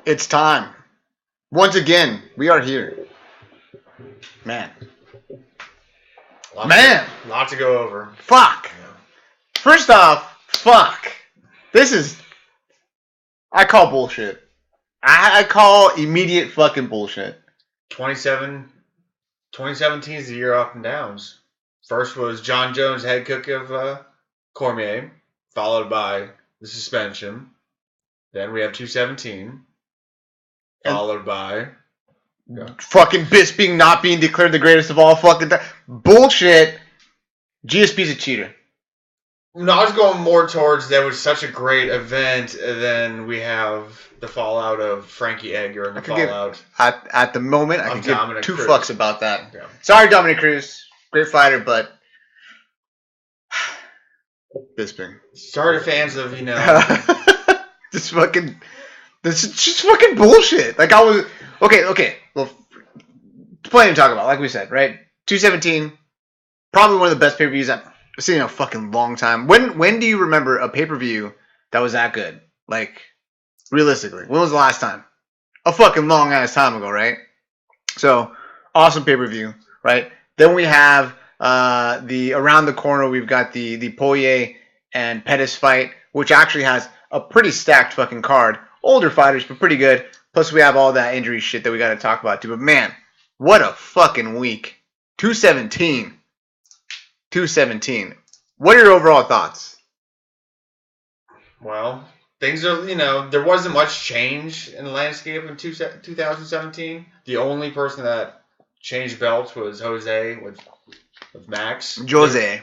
It's time. Once again, we are here. Man. Lot to go over. Fuck. First off, fuck. This is... I call bullshit. I call immediate fucking bullshit. 2017 is the year up and downs. First was John Jones, head cook of Cormier, followed by the suspension. Then we have 217, followed by... Fucking Bisping not being declared the greatest of all fucking time. Bullshit. GSP's a cheater. No, I was going more towards that was such a great event, and then we have the fallout of Frankie Edgar and the fallout. At the moment, I can give two Cruz. fucks about that. Yeah. Sorry, Dominic Cruz. Great fighter, but... Bisping. Sorry to fans of, This is just fucking bullshit. Like, I was... Okay. Well, plenty to talk about, like we said, right? 217, probably one of the best pay-per-views I've seen in a fucking long time. When do you remember a pay-per-view that was that good? Like, realistically, when was the last time? A fucking long-ass time ago, right? So, awesome pay-per-view, right? Then we have around the corner, we've got the Poirier and Pettis fight, which actually has a pretty stacked fucking card. Older fighters, but pretty good. Plus, we have all that injury shit that we got to talk about, too. But, man, what a fucking week. 217. What are your overall thoughts? Well, things are, there wasn't much change in the landscape in 2017. The only person that changed belts was Jose with Max. Jose.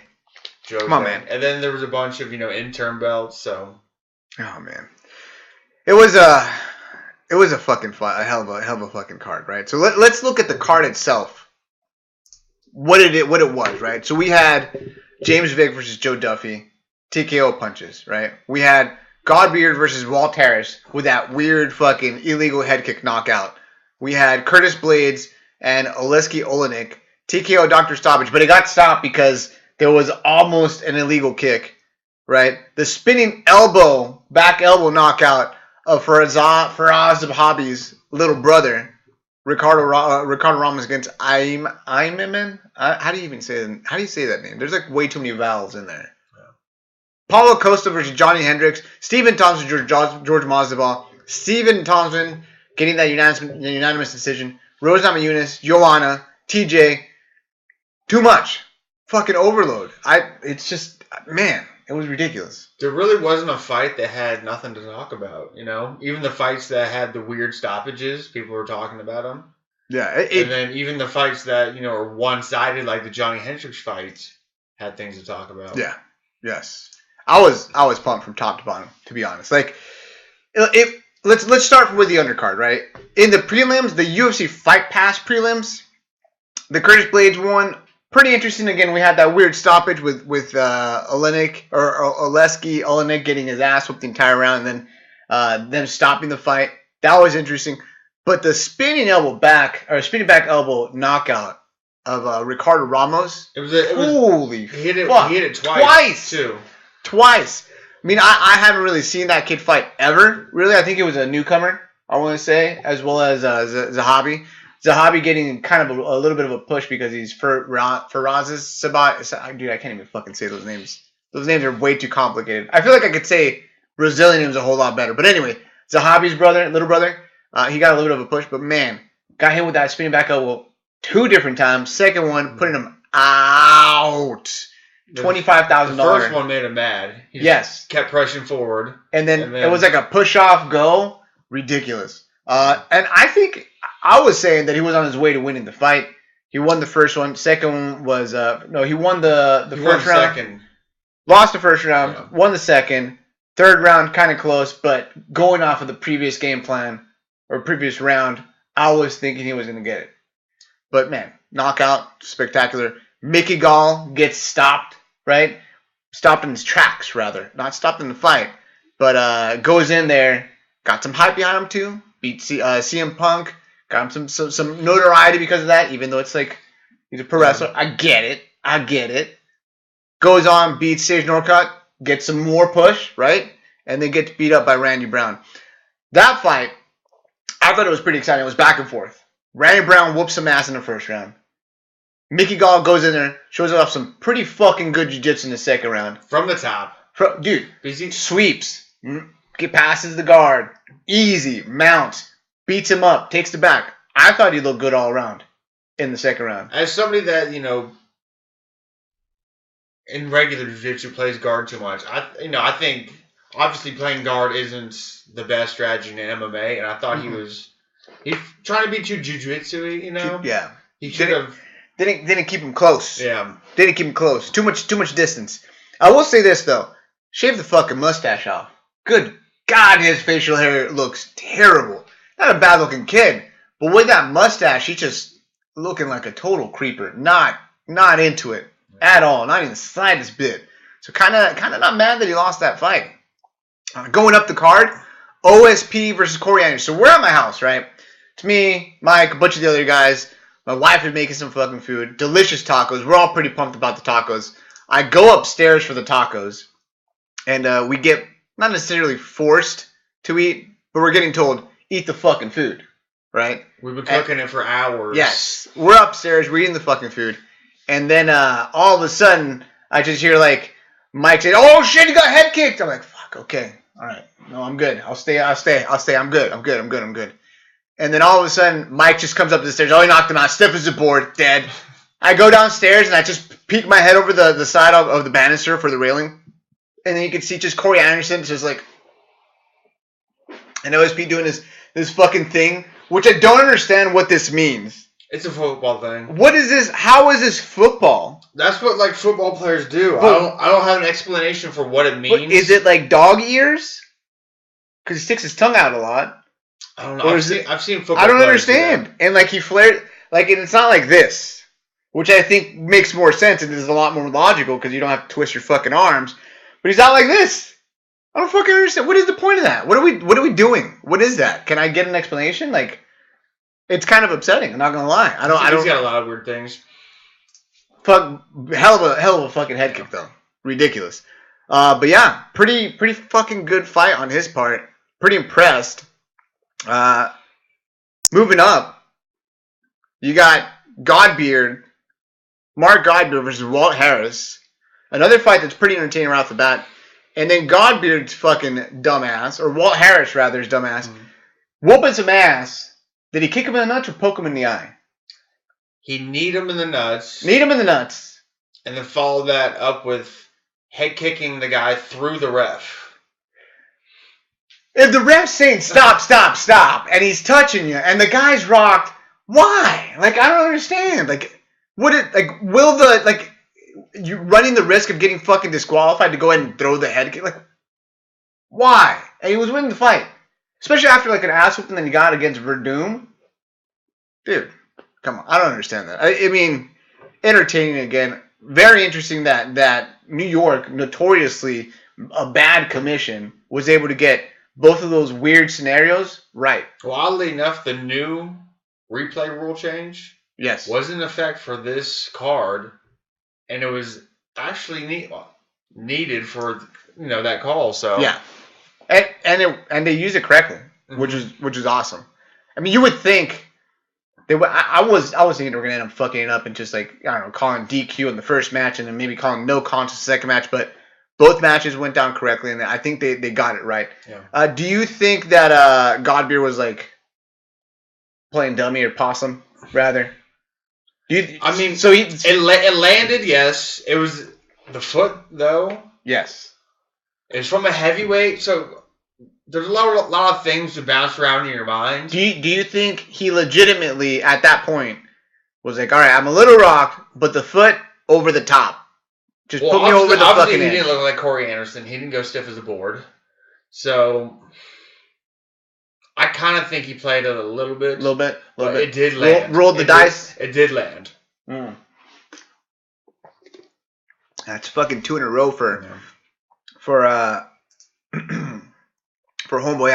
Come on, man. And then there was a bunch of, interim belts, so. Oh, man. It was a fucking a hell of a fucking card, right? So let's look at the card itself. What it was, right? So we had James Vick versus Joe Duffy, TKO punches, right? We had Godbeard versus Walt Harris with that weird fucking illegal head kick knockout. We had Curtis Blades and Oleski Olenek, TKO doctor stoppage, but it got stopped because there was almost an illegal kick, right? The spinning back elbow knockout of Faraz Zahabi's little brother, Ricardo Ramos against Ayman. How do you even say that? How do you say that name? There's like way too many vowels in there. Yeah. Paulo Costa versus Johnny Hendricks. Stephen Thompson, George Masvidal. Stephen Thompson getting that unanimous decision. Rose Namajunas, Joanna, TJ. Too much. Fucking overload. It's just, man, it was ridiculous. There really wasn't a fight that had nothing to talk about, Even the fights that had the weird stoppages, people were talking about them. Yeah. And then even the fights that, are one-sided, like the Johnny Hendricks fights, had things to talk about. Yeah. Yes. I was pumped from top to bottom, to be honest. Like, let's start with the undercard, right? In the prelims, the UFC Fight Pass prelims, the Curtis Blades one, pretty interesting. Again, we had that weird stoppage with Olenek or Oleski Olenek getting his ass whooped the entire round, and then them stopping the fight. That was interesting. But the spinning back elbow knockout of Ricardo Ramos. Holy fuck! He hit it twice too. Twice. I mean, I haven't really seen that kid fight ever. Really, I think it was a newcomer, I want to say, as well as Zahabi. Zahabi getting kind of a little bit of a push because he's Faraz's Sabat. Dude, I can't even fucking say those names. Those names are way too complicated. I feel like I could say Brazilian names a whole lot better. But anyway, Zahabi's little brother, he got a little bit of a push. But man, got hit with that spinning back elbow 2 different times. Second one, putting him out. $25,000. The first one made him mad. He just kept pressing forward. And then it was like a push-off go. Ridiculous. And I think I was saying that he was on his way to winning the fight. He won the first one. Second one was he won the first round. Second. Lost the first round. Won the second. Third round kind of close, but going off of the previous game plan or previous round, I was thinking he was going to get it. But man, knockout, spectacular. Mickey Gall gets stopped, right? Stopped in his tracks, rather. Not stopped in the fight. But goes in there. Got some hype behind him, too. Beat CM Punk. Got him some notoriety because of that, even though it's like he's a pro wrestler. I get it. Goes on, beats Sage Northcutt. Gets some more push, right? And then gets beat up by Randy Brown. That fight I thought it was pretty exciting. It was back and forth. Randy Brown whoops some ass in the first round. Mickey Gall goes in there, shows off some pretty fucking good jiu-jitsu in the second round. From the top. Dude, sweeps. Get passes the guard. Easy. Mounts. Beats him up. Takes the back. I thought he looked good all around in the second round. As somebody that, in regular jiu-jitsu plays guard too much, I think obviously playing guard isn't the best strategy in MMA, and I thought he's trying to be too jiu-jitsu-y, Yeah. He should have... Didn't keep him close. Yeah. Didn't keep him close. Too much distance. I will say this, though. Shave the fucking mustache off. Good God, his facial hair looks terrible. Not a bad-looking kid, but with that mustache, he's just looking like a total creeper. Not into it at all. Not even the slightest bit. So kind of not mad that he lost that fight. Going up the card, OSP versus Corey Anderson. So we're at my house, right? It's me, Mike, a bunch of the other guys. My wife is making some fucking food. Delicious tacos. We're all pretty pumped about the tacos. I go upstairs for the tacos. And we get not necessarily forced to eat, but we're getting told, eat the fucking food. Right? We've been cooking it for hours. Yes. We're upstairs. We're eating the fucking food. And then all of a sudden, I just hear like Mike say, "Oh shit, you got head kicked." I'm like, fuck, okay. All right. No, I'm good. I'll stay. I'm good. And then all of a sudden, Mike just comes up the stairs. Oh, he knocked him out. Stiff as a board. Dead. I go downstairs, and I just peek my head over the side of the banister for the railing. And then you can see just Corey Anderson just like... And OSP doing this fucking thing, which I don't understand what this means. It's a football thing. What is this? How is this football? That's what like football players do. I don't have an explanation for what it means. Is it like dog ears? Because he sticks his tongue out a lot. I don't know. I've seen football. I don't understand. And like he flared, like, and it's not like this, which I think makes more sense and is a lot more logical because you don't have to twist your fucking arms. But he's not like this. I don't fucking understand. What is the point of that? What are we doing? What is that? Can I get an explanation? Like, it's kind of upsetting. I'm not gonna lie. I don't. He's got a lot of weird things. Fuck, hell of a fucking head kick though. Ridiculous. But yeah, pretty fucking good fight on his part. Pretty impressed. Moving up, you got Mark Godbeard versus Walt Harris. Another fight that's pretty entertaining right off the bat. And then Godbeard's fucking dumbass, or Walt Harris rather, is dumbass, whooping some ass. Did he kick him in the nuts or poke him in the eye? He kneed him in the nuts. And then followed that up with head kicking the guy through the ref. If the ref's saying stop, and he's touching you, and the guy's rocked, why? Like, I don't understand. Like, you running the risk of getting fucking disqualified to go ahead and throw the head kick? Like, why? And he was winning the fight. Especially after like an ass whooping that he got against Verdum. Dude, come on. I don't understand that. I mean, entertaining again. Very interesting that New York, notoriously a bad commission, was able to get both of those weird scenarios right. Well, oddly enough, the new replay rule change was in effect for this card, and it was actually needed for that call. So yeah. And they use it correctly, which is awesome. I mean, you would think they would. I was thinking they were gonna end up fucking it up and just like, I don't know, calling DQ in the first match and then maybe calling no contest the second match. But both matches went down correctly, and I think they got it right. Yeah. Do you think that Godbeard was like playing dummy or possum rather? It landed. Yes, it was the foot though. Yes, it's from a heavyweight, so. There's a lot of things to bounce around in your mind. Do you think he legitimately, at that point, was like, all right, I'm a little rocked, but the foot over the top. Just put me over the fucking edge. He edge. didn't look like Corey Anderson. He didn't go stiff as a board. So, I kind of think he played it a little bit. A little bit. It did land. Rolled the dice? It did land. That's fucking 2 in a row for homeboy.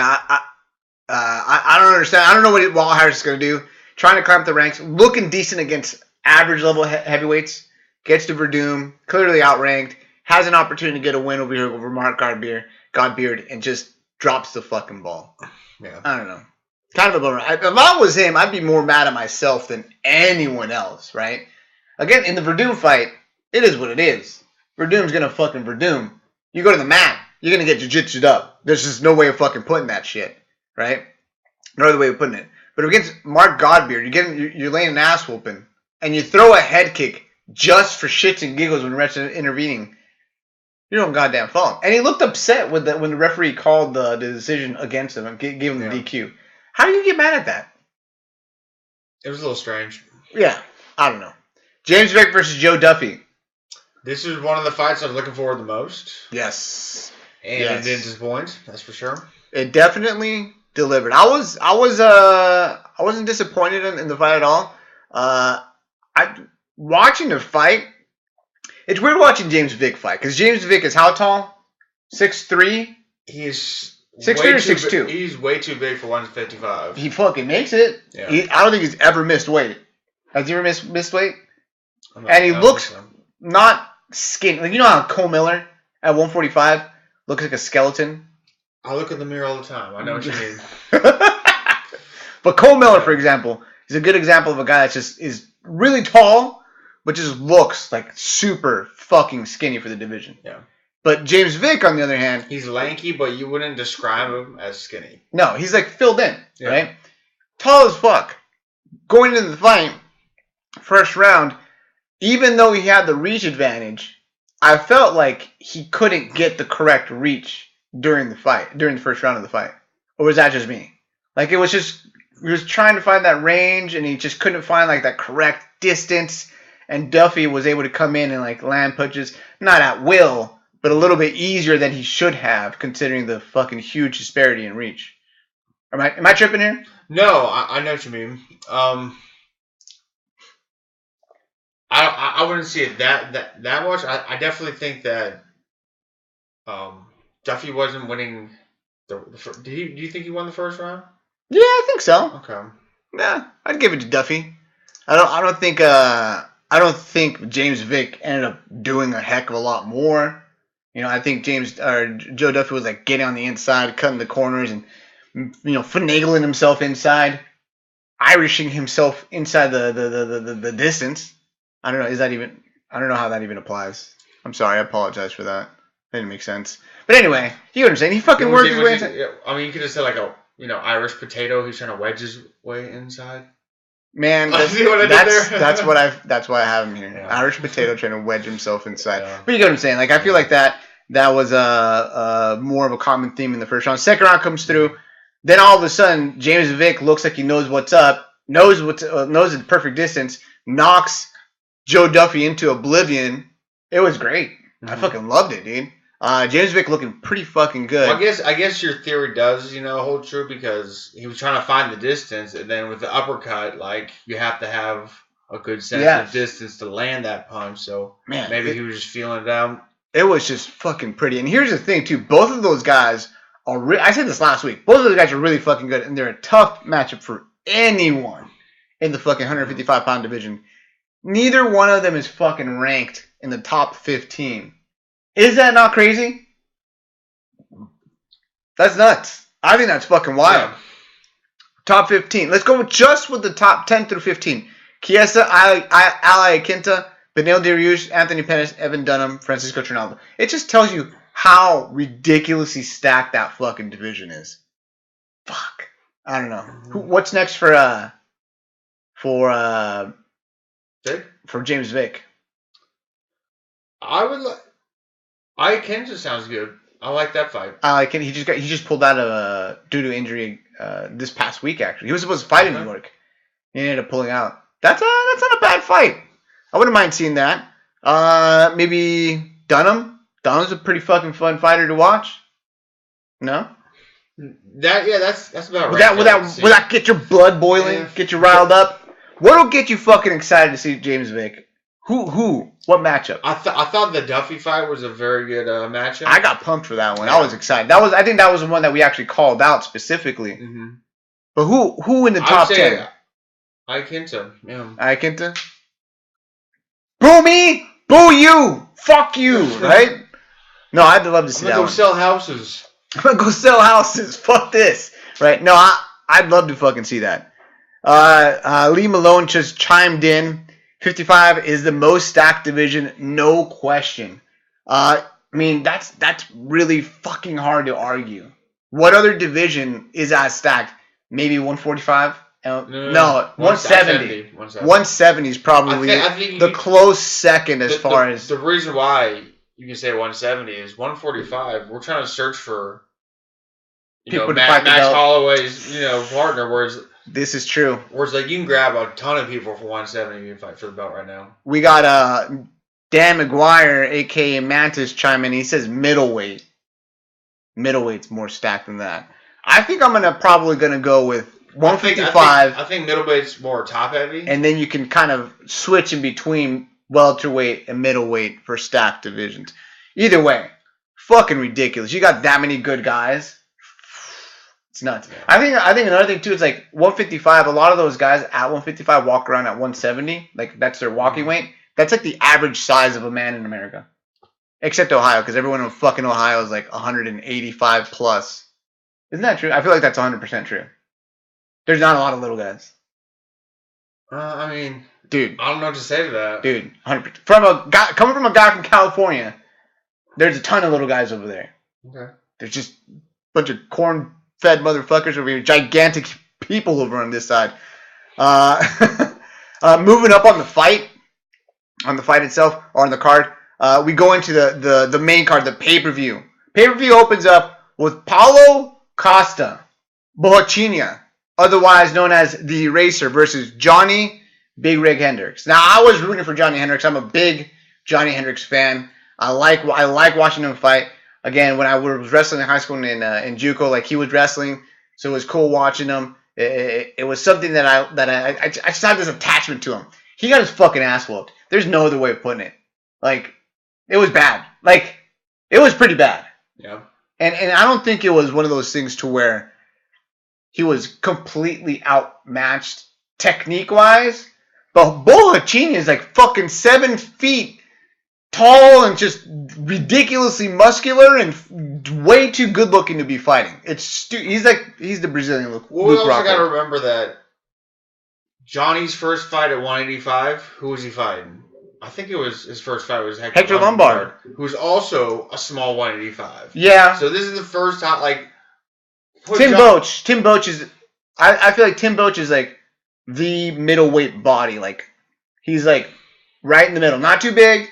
I don't understand. I don't know what Walt Harris is going to do. Trying to climb up the ranks. Looking decent against average level heavyweights. Gets to Verdum. Clearly outranked. Has an opportunity to get a win over here over Mark Godbeard. And just drops the fucking ball. Yeah. I don't know. Kind of a bummer. If I was him, I'd be more mad at myself than anyone else, right? Again, in the Verdum fight, it is what it is. Verdum's gonna fucking Verdum. You go to the mat, you're gonna get jiu-jitsu'd up. There's just no way of fucking putting that shit, right? No other way of putting it. But against Mark Godbeard, you're laying an ass whooping, and you throw a head kick just for shits and giggles when the ref's intervening. You don't goddamn fault. And he looked upset when the referee called the decision against him and gave him the DQ. How do you get mad at that? It was a little strange. Yeah, I don't know. James Vick versus Joe Duffy. This is one of the fights I was looking forward the most. Yes. And it didn't disappoint, that's for sure. It definitely delivered. I wasn't disappointed in the fight at all. Watching the fight, it's weird watching James Vick fight because James Vick is how tall? 6'3"? He is 6'3" or 6'2"? He's way too big for 155. He fucking makes it. Yeah. I don't think he's ever missed weight. Has he ever missed weight? And he looks not skinny. Like, you know how Cole Miller at 145 looks like a skeleton? I look in the mirror all the time. I know what you mean. But Cole Miller, for example, is a good example of a guy that just is really tall, but just looks like super fucking skinny for the division. Yeah. But James Vick, on the other hand, he's lanky, but you wouldn't describe him as skinny. No, he's like filled in, right? Tall as fuck. Going into the fight, first round, even though he had the reach advantage, I felt like he couldn't get the correct reach during the first round of the fight. Or was that just me? Like, it was just, he was trying to find that range, and he just couldn't find, like, that correct distance, and Duffy was able to come in and, like, land punches, not at will, but a little bit easier than he should have, considering the fucking huge disparity in reach. Am I tripping here? No, I know what you mean. I wouldn't see it that much. I definitely think that Duffy wasn't winning. Do you think he won the first round? Yeah, I think so. Okay. Yeah, I'd give it to Duffy. I don't think James Vick ended up doing a heck of a lot more. You know, I think Joe Duffy was like getting on the inside, cutting the corners, and finagling himself inside, Irishing himself inside the distance. I don't know. I don't know how that even applies. I'm sorry. I apologize for that. That didn't make sense. But anyway, you understand. He fucking worked his way inside. I mean, you could have said like a Irish potato who's trying to wedge his way inside. Man, that's why I have him here. Yeah. Irish potato trying to wedge himself inside. Yeah. But you get what I'm saying. Like, I feel like that was more of a common theme in the first round. Second round comes through. Then all of a sudden, James Vick looks like he knows what's up, knows the perfect distance, knocks Joe Duffy into oblivion. It was great. Mm-hmm. I fucking loved it, dude. James Vick looking pretty fucking good. Well, I guess your theory does, hold true because he was trying to find the distance, and then with the uppercut, like, you have to have a good sense of distance to land that punch. So maybe he was just feeling it out. It was just fucking pretty. And here's the thing, too. Both of those guys are I said this last week. Both of those guys are really fucking good, and they're a tough matchup for anyone in the fucking 155-pound division. Neither one of them is fucking ranked in the top 15. Is that not crazy? That's nuts. I think that's fucking wild. Yeah. Top 15. Let's go just with the top 10 through 15. Chiesa, Ali Quinta, Benil Dariush, Anthony Pettis, Evan Dunham, Francisco Trinaldo. It just tells you how ridiculously stacked that fucking division is. Fuck. I don't know. What's next for James Vick? I would like. Quinta sounds good. I like that fight. I like it. He just pulled out due to injury this past week. Actually, he was supposed to fight in New York. He ended up pulling out. That's not a bad fight. I wouldn't mind seeing that. Maybe Dunham. Dunham's a pretty fucking fun fighter to watch. No. That's about right. Will that get your blood boiling? Get you riled up? What'll get you fucking excited to see James Vick? Who? What matchup? I thought the Duffy fight was a very good matchup. I got pumped for that one. Yeah. I was excited. I think that was the one that we actually called out specifically. Mm-hmm. But who in the top 10? Quinta. Yeah. Quinta. Boo me. Boo you. Fuck you. Right? No, I'd love to see that. I'm gonna go sell houses. I'm gonna go sell houses. Fuck this. Right? No, I'd love to fucking see that. Lee Malone just chimed in. 55 is the most stacked division, no question. I mean, that's really fucking hard to argue. What other division is as stacked? Maybe 145? No, 170. 170 is probably I think the close second as far as... The reason why you can say 170 is 145. We're trying to search for Max Holloway's partner, whereas... This is true. Whereas like you can grab a ton of people for 170 and fight for the belt right now. We got Dan McGuire, aka Mantis, chime in. He says middleweight. Middleweight's more stacked than that. I think I'm probably gonna go with 155. I think middleweight's more top heavy. And then you can kind of switch in between welterweight and middleweight for stacked divisions. Either way, fucking ridiculous. You got that many good guys. It's nuts. Yeah. I think another thing too is like 155. A lot of those guys at 155 walk around at 170. Like that's their walking weight. That's like the average size of a man in America, except Ohio, because everyone in fucking Ohio is like 185 plus. Isn't that true? I feel like that's 100% true. There's not a lot of little guys. I mean, dude, I don't know what to say to that. Dude, 100%. Coming from a guy from California, there's a ton of little guys over there. Okay. There's just a bunch of corn-fed motherfuckers over here, gigantic people over on this side. Moving up on the fight itself, or on the card, we go into the main card, the pay-per-view. Pay-per-view opens up with Paulo Costa, Bohachinha, otherwise known as the Eraser, versus Johnny Big Rig Hendricks. Now, I was rooting for Johnny Hendricks. I'm a big Johnny Hendricks fan. I like watching him fight. Again, when I was wrestling in high school in JUCO, like he was wrestling, so it was cool watching him. It was something that I just had this attachment to him. He got his fucking ass whooped. There's no other way of putting it. Like, it was bad. Like, it was pretty bad. Yeah. And I don't think it was one of those things to where he was completely outmatched technique-wise. But Bohachinha is like fucking 7 feet tall and just ridiculously muscular and way too good-looking to be fighting. He's the Brazilian Luke. Well, we also got to remember that Johnny's first fight at 185, who was he fighting? I think it was his first fight was Hector Lombard, who was also a small 185. Yeah. So this is the first time, like... Tim Boach is... I feel like Tim Boach is like the middleweight body. Like, he's like right in the middle. Not too big,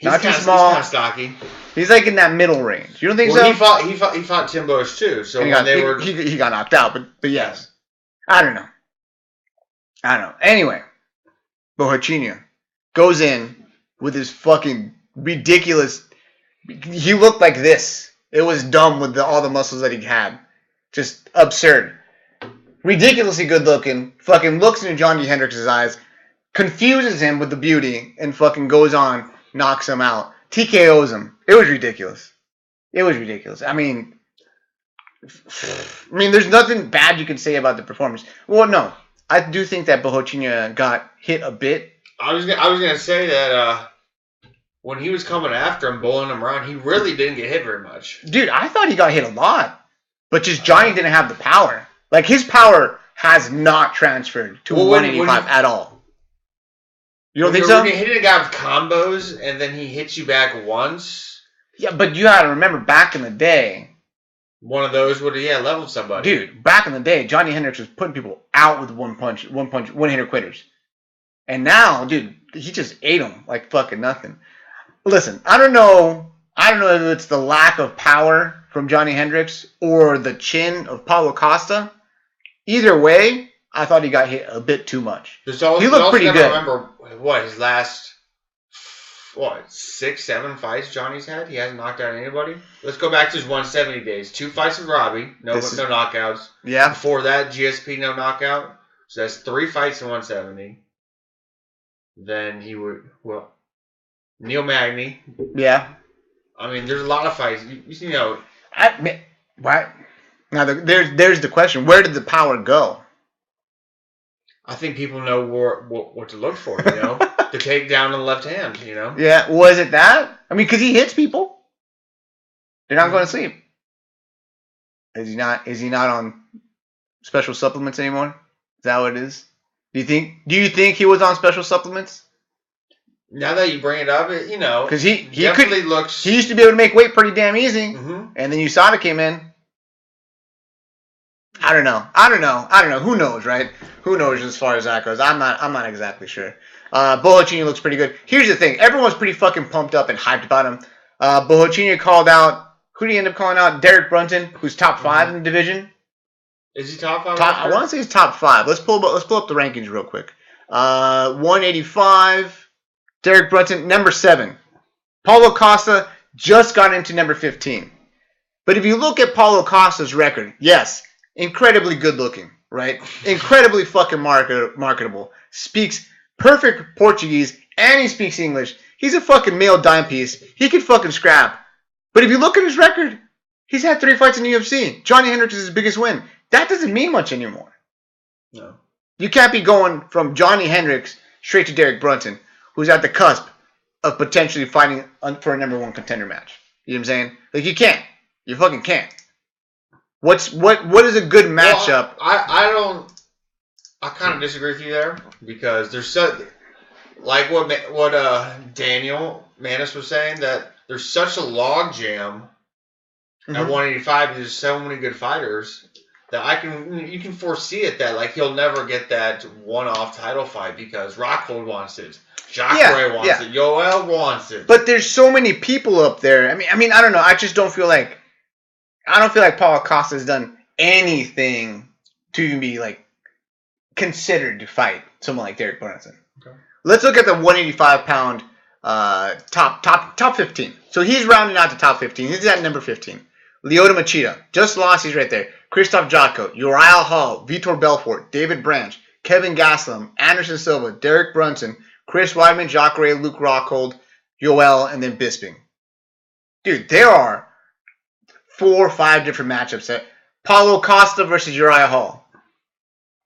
not too small. He's kind of stocky. He's like in that middle range. You don't think so? He fought Tim Boach too. So he got knocked out, but yes. I don't know. Anyway, Bohachinha goes in with his fucking ridiculous... He looked like this. It was dumb with all the muscles that he had. Just absurd. Ridiculously good looking. Fucking looks into Johnny Hendricks' eyes. Confuses him with the beauty. And fucking goes on. Knocks him out. TKOs him. It was ridiculous. I mean, there's nothing bad you can say about the performance. Well, no. I do think that Bohachinha got hit a bit. I was gonna say that when he was coming after him, bowling him around, he really didn't get hit very much. Dude, I thought he got hit a lot, but just Johnny didn't have the power. Like, his power has not transferred to 185 at all. You don't think so? When you're hitting a guy with combos and then he hits you back once. Yeah, but you gotta remember, back in the day, one of those would have leveled somebody. Dude, back in the day, Johnny Hendricks was putting people out with one hitter quitters. And now, dude, he just ate them like fucking nothing. Listen, I don't know if it's the lack of power from Johnny Hendricks or the chin of Paulo Costa. Either way, I thought he got hit a bit too much. He looked pretty good. Remember his last 6-7 fights Johnny's had? He hasn't knocked out anybody. Let's go back to his 170 days. 2 fights with Robbie, no knockouts. Yeah. Before that, GSP, no knockout. So that's 3 fights in 170. Then he would Neil Magny. Yeah. I mean, there's a lot of fights. You know. What? Now there's the question: where did the power go? I think people know what to look for. You know, the takedown on the left hand. You know. Yeah. Was it that? I mean, because he hits people. They're not going to sleep. Is he not on special supplements anymore? Is that what it is? Do you think he was on special supplements? Now that you bring it up, Because he definitely looks. He used to be able to make weight pretty damn easy, Mm-hmm. and then USADA came in. I don't know. Who knows, right? Who knows as far as that goes? I'm not exactly sure. Bohocini looks pretty good. Here's the thing: everyone's pretty fucking pumped up and hyped about him. Bohocini called out. Who did he end up calling out? Derek Brunson, who's top 5 in the division. Is he top 5? I want to say he's top 5. Let's pull up the rankings real quick. 185. Derek Brunson, number 7. Paulo Costa just got into number 15. But if you look at Paulo Costa's record, yes, incredibly good looking, right? Incredibly fucking marketable. Speaks perfect Portuguese and he speaks English. He's a fucking male dime piece. He can fucking scrap. But if you look at his record, he's had 3 fights in the UFC. Johnny Hendricks is his biggest win. That doesn't mean much anymore. No. You can't be going from Johnny Hendricks straight to Derek Brunson, who's at the cusp of potentially fighting for a number 1 contender match. You know what I'm saying? Like, you can't. You fucking can't. What is a good matchup? Well, I kind of disagree with you there because there's so, like what Daniel Manis was saying, that there's such a log jam at 185. There's so many good fighters that you can foresee it that like he'll never get that one-off title fight because Rockhold wants it. Jacare wants it. Yoel wants it. But there's so many people up there. I mean, I don't know. I just don't feel like Paulo Costa has done anything to even be like considered to fight someone like Derek Brunson. Okay. Let's look at the 185-pound top 15. So he's rounding out to top 15. He's at number 15. Lyoto Machida just lost. He's right there. Christoph Jotko, Uriah Hall, Vitor Belfort, David Branch, Kevin Gastelum, Anderson Silva, Derek Brunson, Chris Weidman, Jacare, Luke Rockhold, Yoel, and then Bisping. Dude, there are 4 or 5 different matchups. Paulo Costa versus Uriah Hall.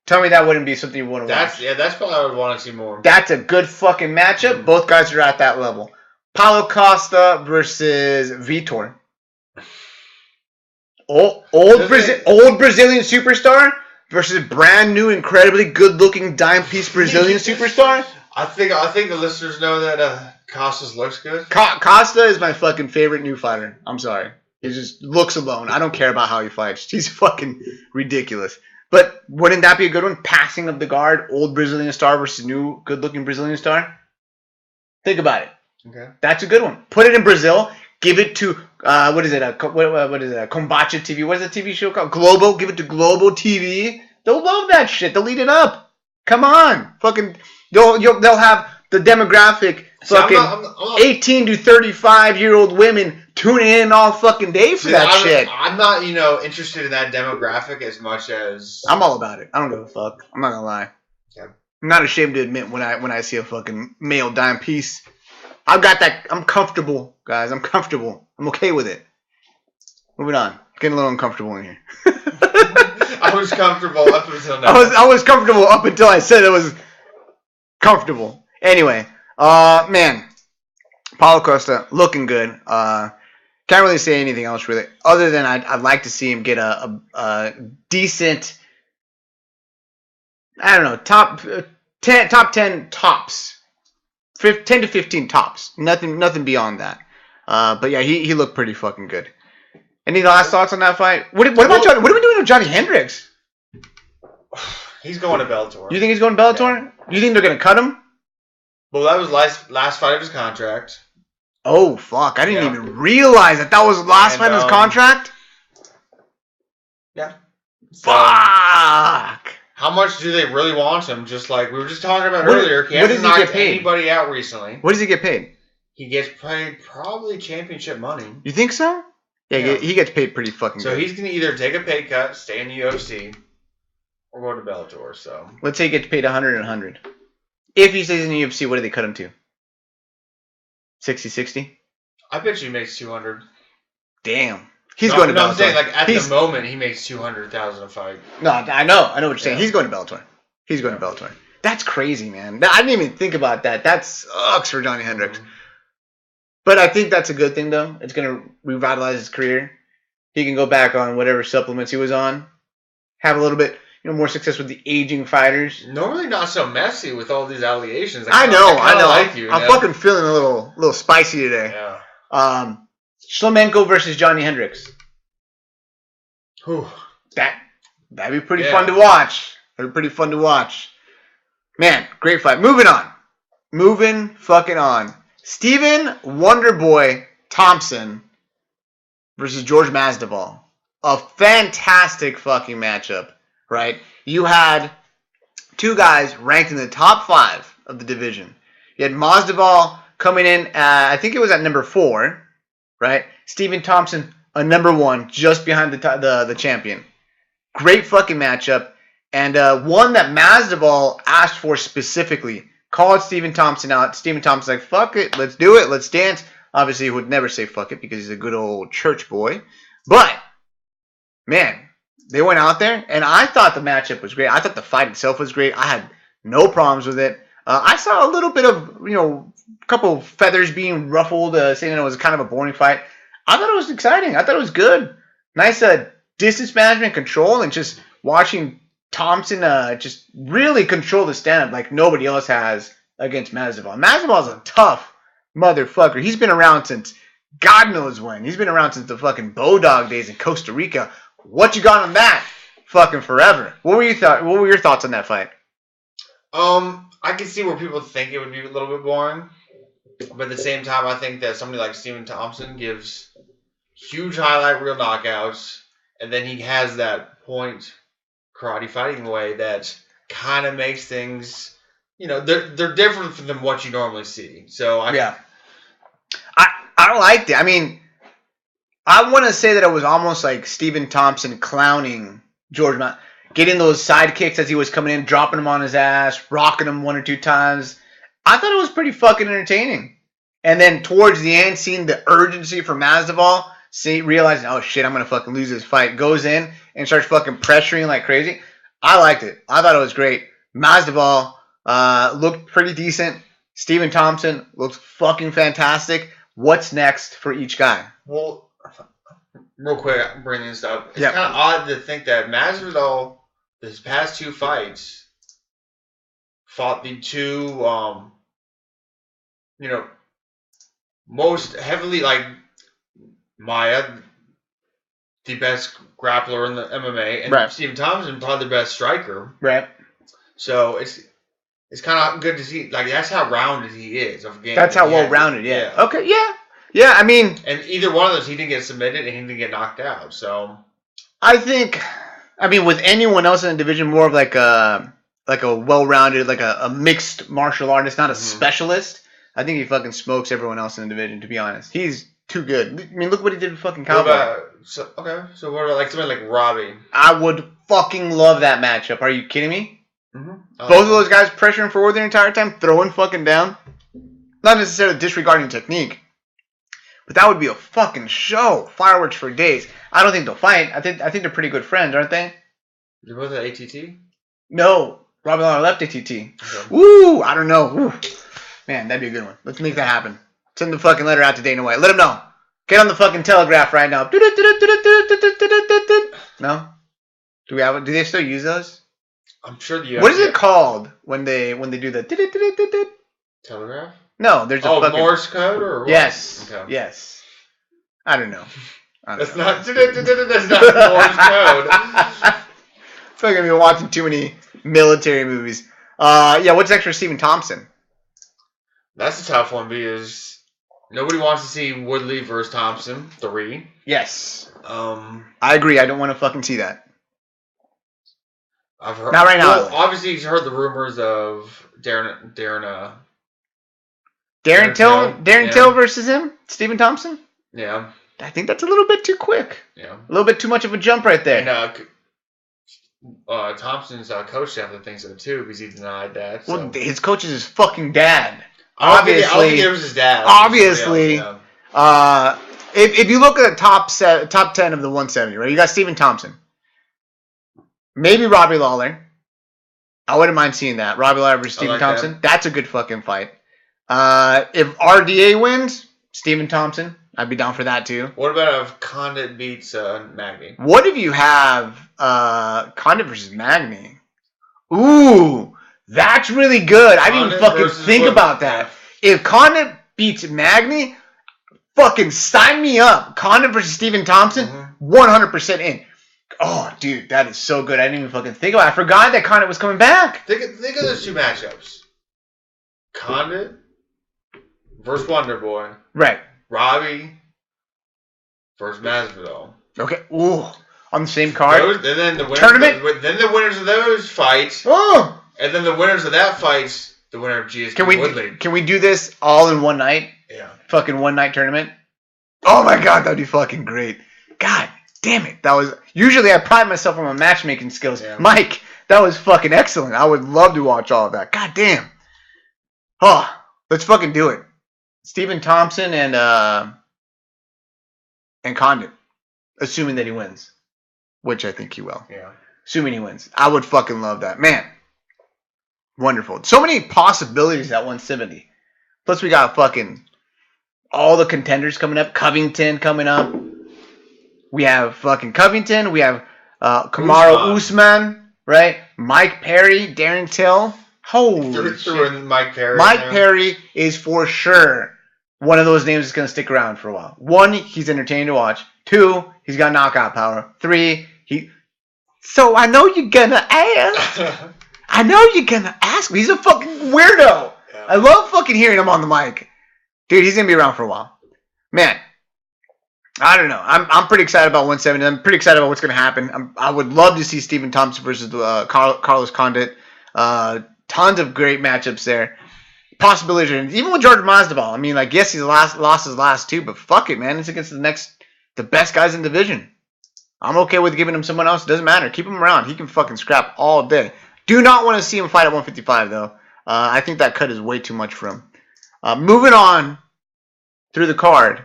Tell me that wouldn't be something you want to watch. Yeah, that's probably what I would want to see more. That's a good fucking matchup. Mm-hmm. Both guys are at that level. Paulo Costa versus Vitor. Old Brazilian superstar versus brand new, incredibly good-looking dime piece Brazilian superstar. I think the listeners know that Costas looks good. Costa is my fucking favorite new fighter. I'm sorry. He just looks alone. I don't care about how he fights. He's fucking ridiculous. But wouldn't that be a good one? Passing of the guard, old Brazilian star versus new, good-looking Brazilian star? Think about it. Okay. That's a good one. Put it in Brazil. Give it to, what is it? Kombacha TV. What is the TV show called? Globo. Give it to Globo TV. They'll love that shit. They'll eat it up. Come on. Fucking, they'll have the demographic, fucking 18 to 35-year-old women tuning in all fucking day for that shit. I'm not, interested in that demographic as much as... I'm all about it. I don't give a fuck. I'm not gonna lie. Okay. I'm not ashamed to admit when I see a fucking male dime piece. I've got that. I'm comfortable, guys. I'm comfortable. I'm okay with it. Moving on. Getting a little uncomfortable in here. I was comfortable up until now. I was comfortable up until I said it was comfortable. Anyway, man, Paulo Costa looking good. Can't really say anything else really, other than I'd like to see him get a decent, I don't know, top 10 tops. 10 to 15 tops. Nothing beyond that. But yeah, he looked pretty fucking good. Any last thoughts on that fight? What about Johnny? What are we doing with Johnny Hendricks? He's going to Bellator. You think he's going to Bellator? Yeah. You think they're going to cut him? Well, that was last fight of his contract. Oh, fuck. I didn't even realize that was the last fight of his contract? Yeah. Fuck. How much do they really want him? Just like we were just talking about earlier. He hasn't knocked anybody out recently. What does he get paid? He gets paid probably championship money. You think so? Yeah. He gets paid pretty fucking good. So he's going to either take a pay cut, stay in the UFC, or go to Bellator. So let's say he gets paid 100 and 100. If he stays in the UFC, what do they cut him to? 60-60? I bet you he makes 200. Damn. He's going to Bellator. I'm saying, like, at the moment, he makes 200,000 a fight. No, I know what you're saying. He's going to Bellator. He's going to Bellator. That's crazy, man. I didn't even think about that. That sucks for Johnny Hendricks. Mm-hmm. But I think that's a good thing, though. It's going to revitalize his career. He can go back on whatever supplements he was on. Have a little bit. more success with the aging fighters. Normally not so messy with all these allegations. I know. Like you, I'm fucking feeling a little spicy today. Yeah. Shlemenko versus Johnny Hendricks. Whew. That'd be pretty fun to watch. That'd be pretty fun to watch. Man, great fight. Moving fucking on. Stephen Wonderboy Thompson versus George Masvidal. A fantastic fucking matchup, right? You had two guys ranked in the top 5 of the division. You had Masvidal coming in at, I think it was at number 4, right? Stephen Thompson, a number 1, just behind the champion. Great fucking matchup, and one that Masvidal asked for specifically. Called Stephen Thompson out. Stephen Thompson's like, fuck it, let's do it, let's dance. Obviously, he would never say fuck it because he's a good old church boy. But, man, they went out there, and I thought the matchup was great. I thought the fight itself was great. I had no problems with it. I saw a little bit of, a couple feathers being ruffled, saying it was kind of a boring fight. I thought it was exciting. I thought it was good. Nice distance management, control, and just watching Thompson just really control the stand-up like nobody else has against Masvidal. Masvidal's a tough motherfucker. He's been around since God knows when. He's been around since the fucking Bodog days in Costa Rica. What you got on that? Fucking forever. What were your thoughts on that fight? I can see where people think it would be a little bit boring, but at the same time, I think that somebody like Stephen Thompson gives huge highlight reel knockouts, and then he has that point karate fighting way that kind of makes things, they're different than what you normally see. So I liked it. I mean, I want to say that it was almost like Stephen Thompson clowning George, getting those side kicks as he was coming in, dropping him on his ass, rocking him 1 or 2 times. I thought it was pretty fucking entertaining. And then towards the end, seeing the urgency for Masvidal, realizing, oh shit, I'm going to fucking lose this fight, goes in and starts fucking pressuring like crazy. I liked it. I thought it was great. Masvidal looked pretty decent. Stephen Thompson looks fucking fantastic. What's next for each guy? Well, real quick, I'm bringing this up. It's kind of odd to think that Masvidal, his past 2 fights, fought the 2, most heavily, like, Maya, the best grappler in the MMA, and Stephen Thompson, probably the best striker. Right. So it's kind of good to see. Like, that's how rounded he is of game. That's how well-rounded, yeah. Okay, yeah. Yeah, I mean... And either one of those, he didn't get submitted and he didn't get knocked out, so... I think, with anyone else in the division, more of like a well-rounded, like a mixed martial artist, not a specialist. I think he fucking smokes everyone else in the division, to be honest. He's too good. I mean, look what he did with fucking Cowboy. So what about like somebody like Robbie? I would fucking love that matchup. Are you kidding me? Mm-hmm. Both of those guys pressuring forward the entire time, throwing fucking down. Not necessarily disregarding technique, but that would be a fucking show. Fireworks for days. I don't think they'll fight. I think they're pretty good friends, aren't they? They're both at ATT? No. Robbie Lawler left ATT. Okay. Woo! I don't know. Woo. Man, that'd be a good one. Let's make that happen. Send the fucking letter out to Dana White. Let him know. Get on the fucking telegraph right now. No? Do we have it? Do they still use those? I'm sure the What is it called when they do the telegraph? No, there's a fucking Morse code or what? Yes. Okay. Yes. I don't know. That's not Morse code. I feel like I've been watching too many military movies. What's next for Stephen Thompson? That's a tough one because nobody wants to see Woodley versus Thompson 3. Yes. I agree. I don't want to fucking see that. I've heard. Not right now. Well, obviously, you've heard the rumors of Darren Till versus him, Stephen Thompson. Yeah. I think that's a little bit too quick. Yeah. A little bit too much of a jump right there. And Thompson's coach definitely thinks so too because he denied that. So. Well, his coach is his fucking dad. I don't think it was his dad. Obviously. If you look at the top 10 of the 170, right? You got Stephen Thompson. Maybe Robbie Lawler. I wouldn't mind seeing that. Robbie Lawler versus Stephen Thompson. That's a good fucking fight. If RDA wins, Stephen Thompson. I'd be down for that too. What about if Condit beats Magny? What if you have Condit versus Magny? Ooh, that's really good. I didn't even fucking think about that. If Condit beats Magny, fucking sign me up. Condit versus Stephen Thompson, 100% in. Oh, dude, that is so good. I didn't even fucking think about it. I forgot that Condit was coming back. Think of those two matchups. Condit versus Wonder Boy. Right. Robbie versus Masvidal. Okay. Ooh, on the same card. And then the winners, tournament. Then the winners of those fights. Oh. And then the winners of that fights, the winner of GSP Woodley. Can we do this all in one night? Yeah. Fucking one night tournament. Oh my god, that'd be fucking great. God damn it. That was usually I pride myself on my matchmaking skills. Yeah. Mike, that was fucking excellent. I would love to watch all of that. God damn. Oh, let's fucking do it. Stephen Thompson and Condit. Assuming that he wins. Which I think he will. Yeah. Assuming he wins. I would fucking love that. Man. Wonderful. So many possibilities at 170. Plus we got fucking all the contenders coming up. Covington coming up. We have fucking Covington. We have Kamaru Usman. Right? Mike Perry. Darren Till. Holy shit. Mike Perry. Mike Perry is for sure one of those names that's going to stick around for a while. 1, he's entertaining to watch. 2, he's got knockout power. 3, So I know you're going to ask. I know you're going to ask me. He's a fucking weirdo. Yeah. I love fucking hearing him on the mic. Dude, he's going to be around for a while. Man, I don't know. I'm pretty excited about 170. I'm pretty excited about what's going to happen. I would love to see Stephen Thompson versus Carlos Condit. Tons of great matchups there. Possibilities, and even with George Masvidal. I mean, like, yes, he's lost his last 2, but fuck it, man. It's against the best guys in the division. I'm okay with giving him someone else. It doesn't matter. Keep him around. He can fucking scrap all day. Do not want to see him fight at 155, though. I think that cut is way too much for him. Moving on through the card,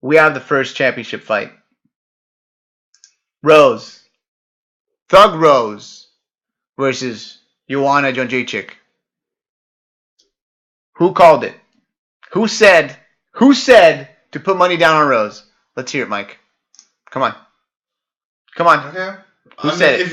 we have the first championship fight. Thug Rose versus Joanna Jędrzejczyk. Who called it? Who said to put money down on Rose? Let's hear it, Mike. Come on. Okay. Who said it?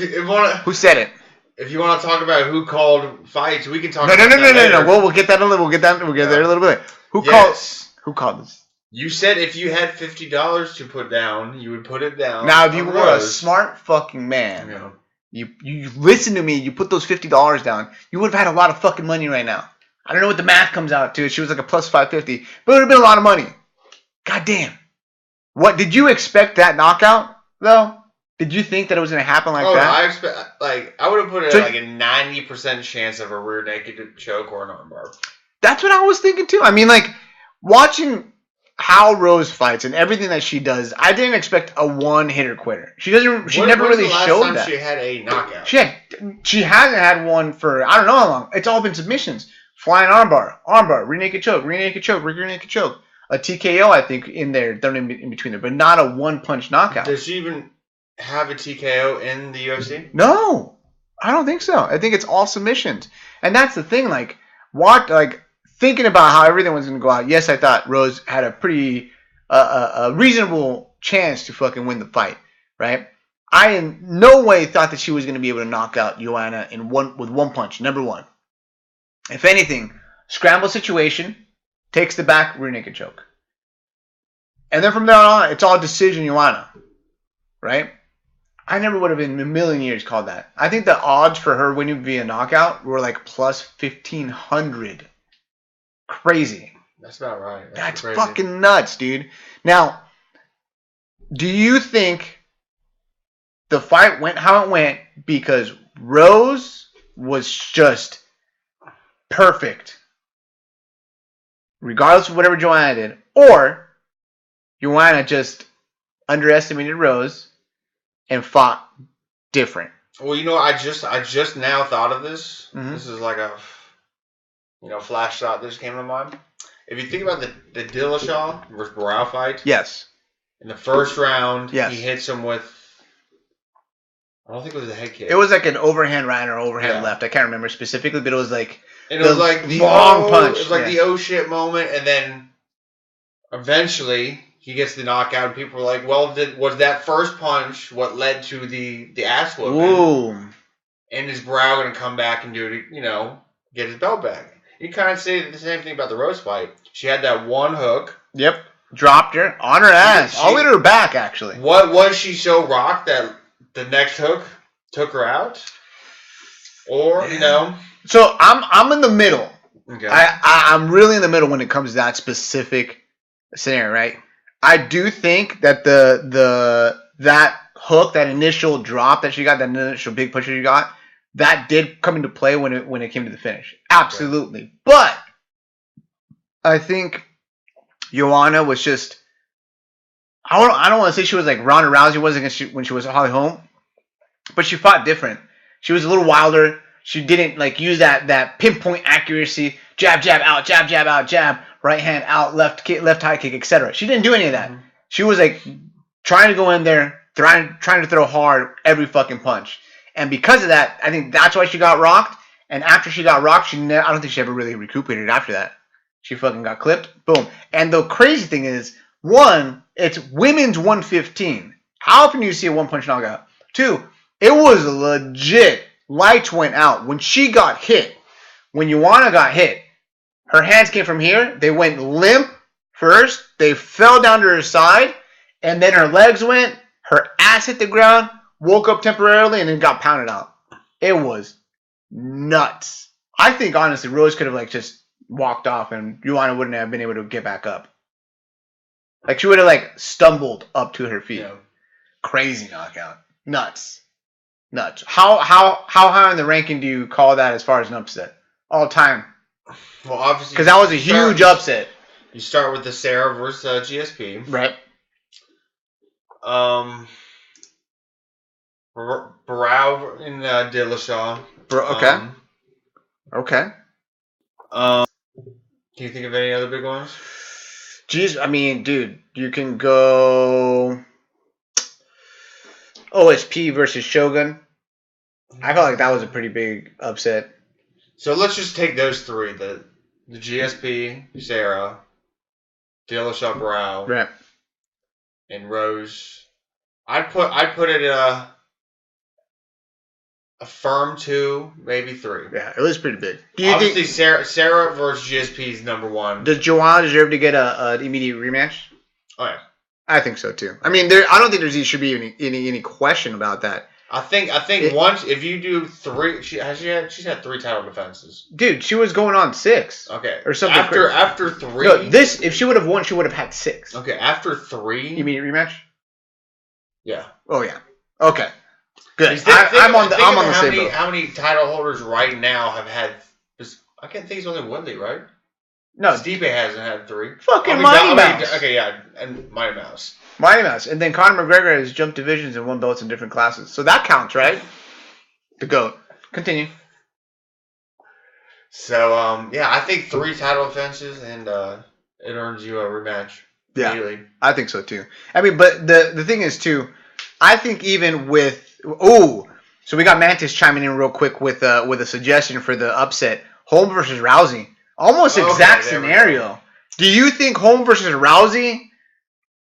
Who said it? If you want to talk about who called fights, we can talk about No. We'll get that a little. We'll get there a little bit. Who called this? You said if you had $50 to put down, you would put it down. Now, if you were a smart fucking man, you listen to me, you put those $50 down, you would have had a lot of fucking money right now. I don't know what the math comes out to. She was like a plus 550, but it would have been a lot of money. God damn. What, did you expect that knockout, though? Did you think that it was going to happen like that? I would have put it like a 90% chance of a rear naked choke or an armbar. That's what I was thinking too. I mean, like, watching how Rose fights and everything that she does, I didn't expect a one-hitter quitter. She never really showed that. She had a knockout. She hasn't had one for, I don't know how long. It's all been submissions. Flying armbar, rear naked choke, rear naked choke. A TKO, I think, in there, thrown in between there, but not a one-punch knockout. Does she even have a TKO in the UFC? No, I don't think so. I think it's all submissions. And that's the thing, thinking about how everything was going to go out, yes, I thought Rose had a pretty a reasonable chance to fucking win the fight, right? I in no way thought that she was going to be able to knock out Joanna with one punch, number one. If anything, scramble situation, takes the back, rear naked choke. And then from there on, it's all decision Joanna, right? I never would have in a million years called that. I think the odds for her winning via knockout were like plus 1,500. Crazy. That's not right. That's fucking nuts, dude. Now, do you think the fight went how it went because Rose was just perfect, regardless of whatever Joanna did, or Joanna just underestimated Rose and fought different? Well, I just now thought of this. Mm-hmm. This is like a flash thought that just came to mind. If you think about the Dillashaw versus Barao fight, yes, in the first round, yes, he hits him with, I don't think it was a head kick. It was like an overhand right or overhand left. I can't remember specifically, but it was like the long punch. It was like the oh shit moment, and then eventually he gets the knockout, and people were like, "Well, was that first punch what led to the ass whooping?" Ooh. And is Brow going to come back and do it? Get his belt back? You kind of say the same thing about the Rose fight. She had that one hook. Yep. Dropped her on her ass. All the way to her back, actually. What was she so rocked that the next hook took her out? Or So I'm in the middle. Okay. I'm really in the middle when it comes to that specific scenario, right? I do think that that hook, that initial drop that she got, that initial big push that she got, that did come into play when it came to the finish. Absolutely. Right. But I think Joanna was just, I don't want to say she was like Ronda Rousey was when she was Holly Holm, but she fought different. She was a little wilder. She didn't like use that pinpoint accuracy, jab, jab, out, jab, right hand out, left high kick, etc. She didn't do any of that. Mm-hmm. She was like trying to go in there, trying to throw hard every fucking punch. And because of that, I think that's why she got rocked. And after she got rocked, I don't think she ever really recuperated after that. She fucking got clipped. Boom. And the crazy thing is, one, it's women's 115. How often do you see a one-punch knockout? Two, it was legit. Lights went out. When she got hit, when Joanna got hit, her hands came from here. They went limp first. They fell down to her side. And then her legs went. Her ass hit the ground. Woke up temporarily and then got pounded out. It was nuts. I think, honestly, Rose could have like just walked off and Joanna wouldn't have been able to get back up. Like she would have like stumbled up to her feet. Yeah. Crazy knockout. Nuts. How high on the ranking do you call that as far as an upset? All time. Well, obviously, because that was a huge upset. You start with the Sarah versus GSP. Right. Barrow in Dillashaw. Okay. Okay. Can you think of any other big ones? Jeez, I mean, dude, you can go OSP versus Shogun. I felt like that was a pretty big upset. So let's just take those three: the GSP, Sarah, Dillashaw, Brow, right, and Rose. I'd put it a firm 2, maybe 3. Yeah, it was pretty big. Obviously, Sarah versus GSP is number 1. Does Joanna deserve to get an immediate rematch? Oh yeah, I think so too. I mean, I don't think should be any question about that. I think once if you do 3, she's had 3 title defenses. Dude, she was going on 6. Okay, or something. After 3. No, if she would have won, she would have had 6. Okay, after 3. Immediate rematch. Yeah. Oh yeah. Okay. Good. I'm on the same boat. How many title holders right now have had? I can't think it's only Woodley, right? No, Stipe hasn't had 3. Fucking Mighty Mouse. Okay, yeah, and Mighty Mouse. Mighty Mouse, and then Conor McGregor has jumped divisions and won belts in different classes, so that counts, right? The GOAT. Continue. So, yeah, I think 3 title defenses, and it earns you a rematch. Yeah, immediately. I think so too. I mean, but the thing is too, I think even with so we got Mantis chiming in real quick with a suggestion for the upset: Holm versus Rousey, almost exact scenario. Do you think Holm versus Rousey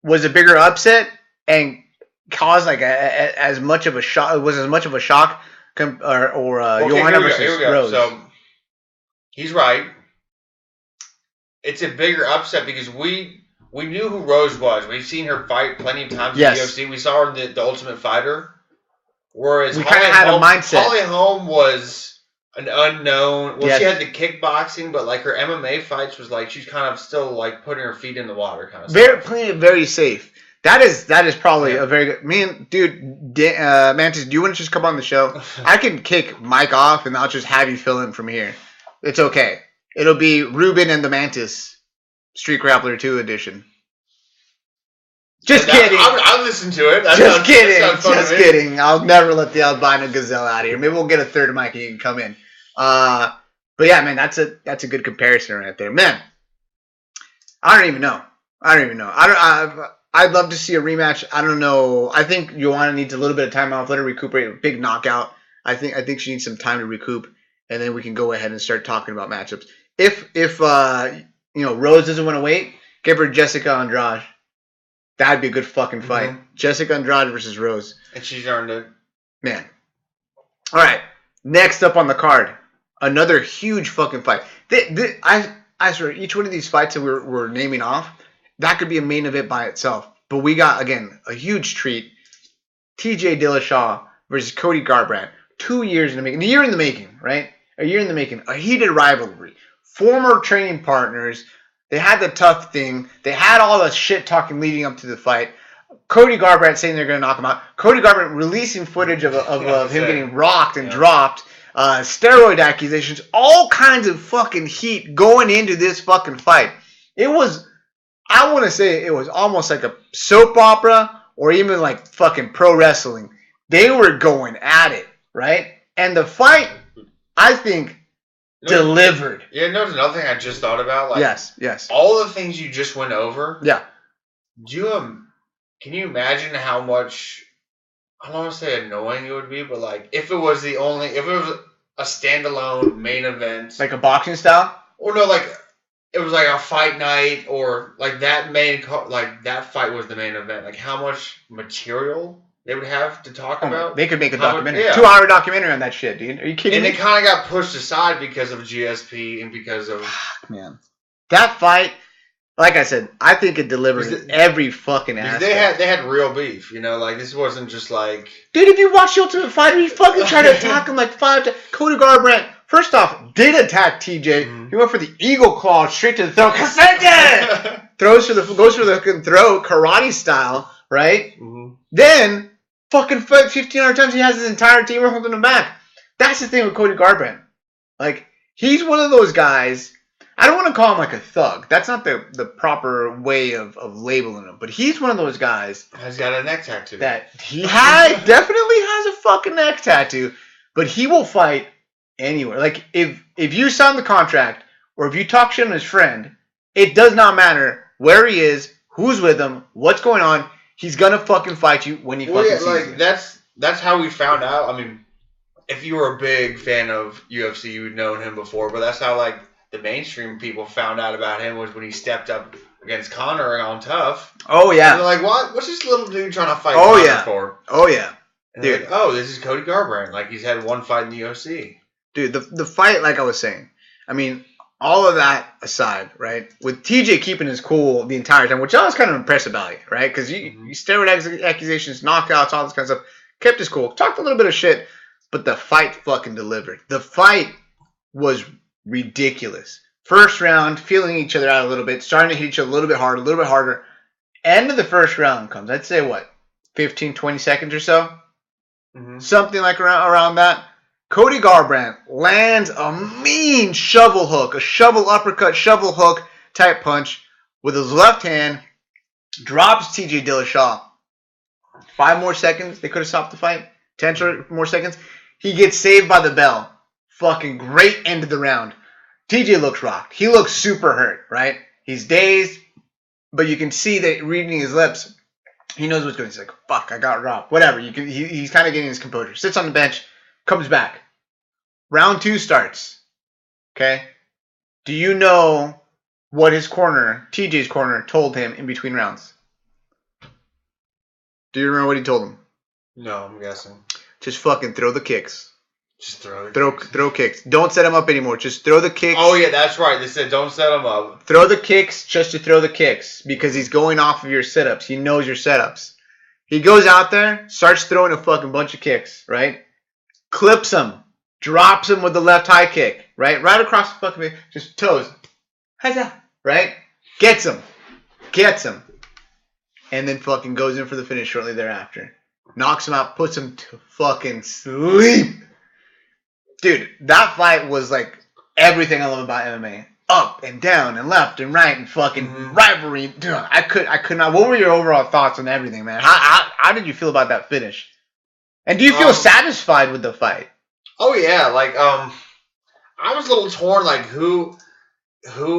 was a bigger upset and caused like as much of a shock? Was as much of a shock Joanna versus Rose? So he's right. It's a bigger upset because we knew who Rose was. We've seen her fight plenty of times in the UFC. We saw her in the Ultimate Fighter. Whereas we kind of had a mindset. Holly Holm was an unknown. Well, she had the kickboxing, but like her MMA fights was like she's kind of still like putting her feet in the water, kind of. Playing it very safe. That is probably a very good. Dude, Mantis, do you want to just come on the show? I can kick Mike off, and I'll just have you fill in from here. It's okay. It'll be Ruben and the Mantis, Street Grappler 2 edition. Just kidding. I'll listen to it. Just kidding. I'll never let the albino gazelle out of here. Maybe we'll get a third mic and you can come in. But yeah, man, that's a good comparison right there, man. I don't even know. I'd love to see a rematch. I don't know. I think Joanna needs a little bit of time off. Let her recuperate. A big knockout. I think she needs some time to recoup, and then we can go ahead and start talking about matchups. If Rose doesn't want to wait, Give her Jessica Andrade. That'd be a good fucking fight. Mhm. Jessica Andrade versus Rose. And she's earned it. Man. All right. Next up on the card, another huge fucking fight. I swear, each one of these fights that we're naming off, that could be a main event by itself. But we got, again, a huge treat. TJ Dillashaw versus Cody Garbrandt. 2 years in the making. A year in the making, right? A year in the making. A heated rivalry. Former training partners. They had the tough thing. They had all the shit talking leading up to the fight. Cody Garbrandt saying they're going to knock him out. Cody Garbrandt releasing footage of him getting rocked and dropped. Steroid accusations. All kinds of fucking heat going into this fucking fight. It was, I want to say it was almost like a soap opera or even like fucking pro wrestling. They were going at it, right? And the fight, I think, delivered. Yeah, no, there's another thing I just thought about. Like, yes. All the things you just went over. Yeah. Can you imagine how much, I don't want to say annoying it would be, but like if it was a standalone main event. Like a boxing style? Or no, like it was like a fight night or like that that fight was the main event. Like how much material they would have to talk about. They could make a documentary. Yeah. 2-hour documentary on that shit, dude. Are you kidding me? And it kind of got pushed aside because of GSP and because of... Man. That fight, like I said, I think it delivered in every fucking aspect. They had real beef, you know? Like, this wasn't just like... Dude, if you watch The Ultimate Fighter, he fucking tried to attack him like 5 times. Cody Garbrandt, first off, did attack TJ. Mm-hmm. He went for the eagle claw straight to the throat. Goes for the fucking throat, karate style, right? Mm-hmm. Then... fucking 1,500 times he has his entire team holding him back. That's the thing with Cody Garbrandt. Like, he's one of those guys. I don't want to call him like a thug. That's not the proper way of labeling him. But he's one of those guys. He's got a neck tattoo. That he definitely has a fucking neck tattoo. But he will fight anywhere. Like, if you sign the contract or if you talk shit on his friend, it does not matter where he is, who's with him, what's going on. He's gonna fucking fight you when he fucking sees you. That's how we found out. I mean, if you were a big fan of UFC, you would known him before, but that's how like the mainstream people found out about him was when he stepped up against Conor on Tough. Oh yeah. And they're like, what's this little dude trying to fight Conor for? Oh yeah. And dude. Like, this is Cody Garbrandt. Like he's had one fight in the UFC. Dude, the fight, like I was saying, I mean, all of that aside, right? With TJ keeping his cool the entire time, which I was kind of impressed about it, right? Because you steroid accusations, knockouts, all this kind of stuff, kept his cool, talked a little bit of shit, but the fight fucking delivered. The fight was ridiculous. First round, feeling each other out a little bit, starting to hit each other a little bit harder. End of the first round comes, I'd say what, 15, 20 seconds or so? Mm-hmm. Something like around that. Cody Garbrandt lands a mean shovel hook, a shovel uppercut, shovel hook type punch with his left hand, drops TJ Dillashaw. 5 more seconds, they could have stopped the fight. 10 more seconds. He gets saved by the bell. Fucking great end of the round. TJ looks rocked. He looks super hurt, right? He's dazed, but you can see that reading his lips. He knows what's going on. He's like, fuck, I got robbed. Whatever. He's kind of getting his composure. Sits on the bench, comes back. Round 2 starts. Okay? Do you know what his corner, TJ's corner, told him in between rounds? Do you remember what he told him? No, I'm guessing. Just fucking throw the kicks. Just throw kicks. Don't set him up anymore. Just throw the kicks. Oh, yeah, that's right. They said don't set him up. Throw the kicks just to throw the kicks because he's going off of your setups. He knows your setups. He goes out there, starts throwing a fucking bunch of kicks, right? Clips him. Drops him with the left high kick, right? Right across the fucking, just toes. How's that? Right? Gets him. And then fucking goes in for the finish shortly thereafter. Knocks him out, puts him to fucking sleep. Dude, that fight was like everything I love about MMA. Up and down and left and right and fucking rivalry. Dude, I could not. What were your overall thoughts on everything, man? How did you feel about that finish? And do you feel satisfied with the fight? Oh yeah, like I was a little torn, like who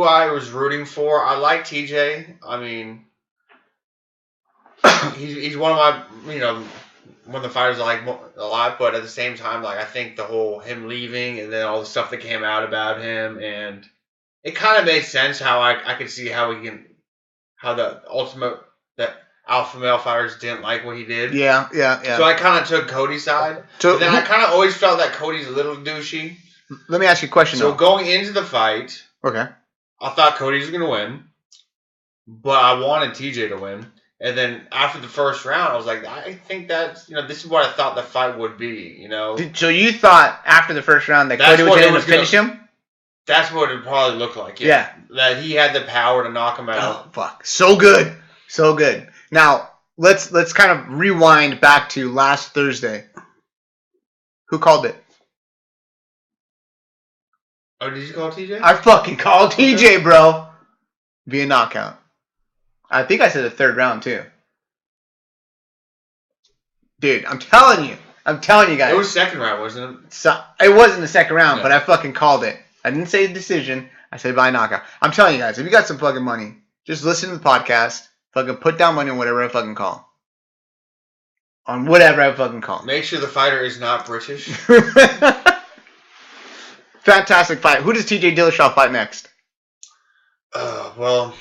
I was rooting for. I like TJ. I mean, he's one of my one of the fighters I like a lot. But at the same time, like I think the whole him leaving and then all the stuff that came out about him, and it kind of made sense how I could see how he can how that alpha male fighters didn't like what he did. Yeah. So I kind of took Cody's side. But then I kind of always felt that Cody's a little douchey. Let me ask you a question. So going into the fight, okay, I thought Cody was going to win, but I wanted TJ to win. And then after the first round, I was like, I think that's, this is what I thought the fight would be, So you thought after the first round that Cody was going to finish him? That's what it probably looked like, yeah. That he had the power to knock him out. Oh, fuck. So good. Now, let's kind of rewind back to last Thursday. Who called it? Oh, did you call TJ? I fucking called TJ, bro. Via knockout. I think I said the third round, too. Dude, I'm telling you guys. It was second round, wasn't it? So, it wasn't the second round, but I fucking called it. I didn't say decision. I said by knockout. I'm telling you guys, if you got some fucking money, just listen to the podcast. Fucking put down money on whatever I fucking call. On whatever I fucking call. Make sure the fighter is not British. Fantastic fight. Who does TJ Dillashaw fight next? Well,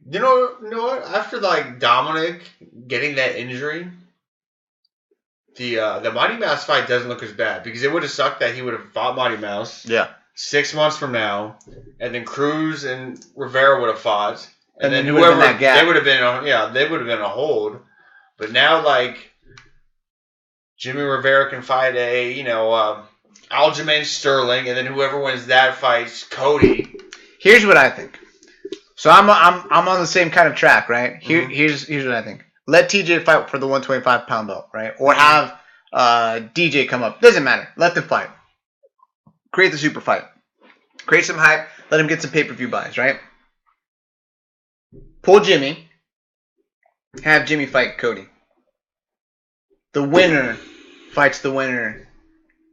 you know what? After Dominic getting that injury, the Mighty Mouse fight doesn't look as bad because it would have sucked that he would have fought Mighty Mouse. Yeah. 6 months from now, and then Cruz and Rivera would have fought, and then whoever that gap. They would have been a hold. But now Jimmy Rivera can fight Aljamain Sterling, and then whoever wins that fights Cody. Here's what I think. So I'm on the same kind of track, right? Here's what I think. Let TJ fight for the 125-pound belt, right? Or have DJ come up. Doesn't matter. Let them fight. Create the super fight. Create some hype. Let him get some pay-per-view buys, right? Pull Jimmy. Have Jimmy fight Cody. The winner fights the winner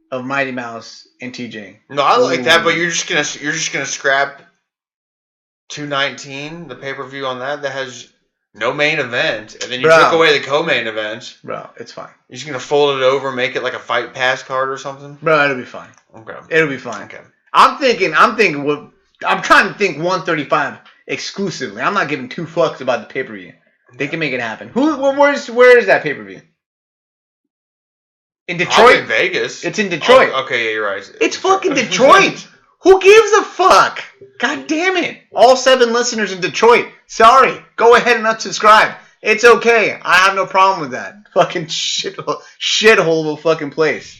of Mighty Mouse and TJ. No, I like that, but you're just gonna scrap 219, the pay-per-view on that has no main event, and then you took away the co-main event. Bro, it's fine. You're just gonna fold it over, make it like a fight pass card or something? Bro, it'll be fine. Okay. It'll be fine. Okay. I'm trying to think 135 exclusively. I'm not giving two fucks about the pay-per-view. They can make it happen. Where is that pay-per-view? In Detroit? In Vegas. It's in Detroit. Oh, okay, yeah, you're right. It's fucking Detroit. Who gives a fuck? God damn it. All 7 listeners in Detroit. Sorry. Go ahead and unsubscribe. It's okay. I have no problem with that. Fucking shithole of a fucking place.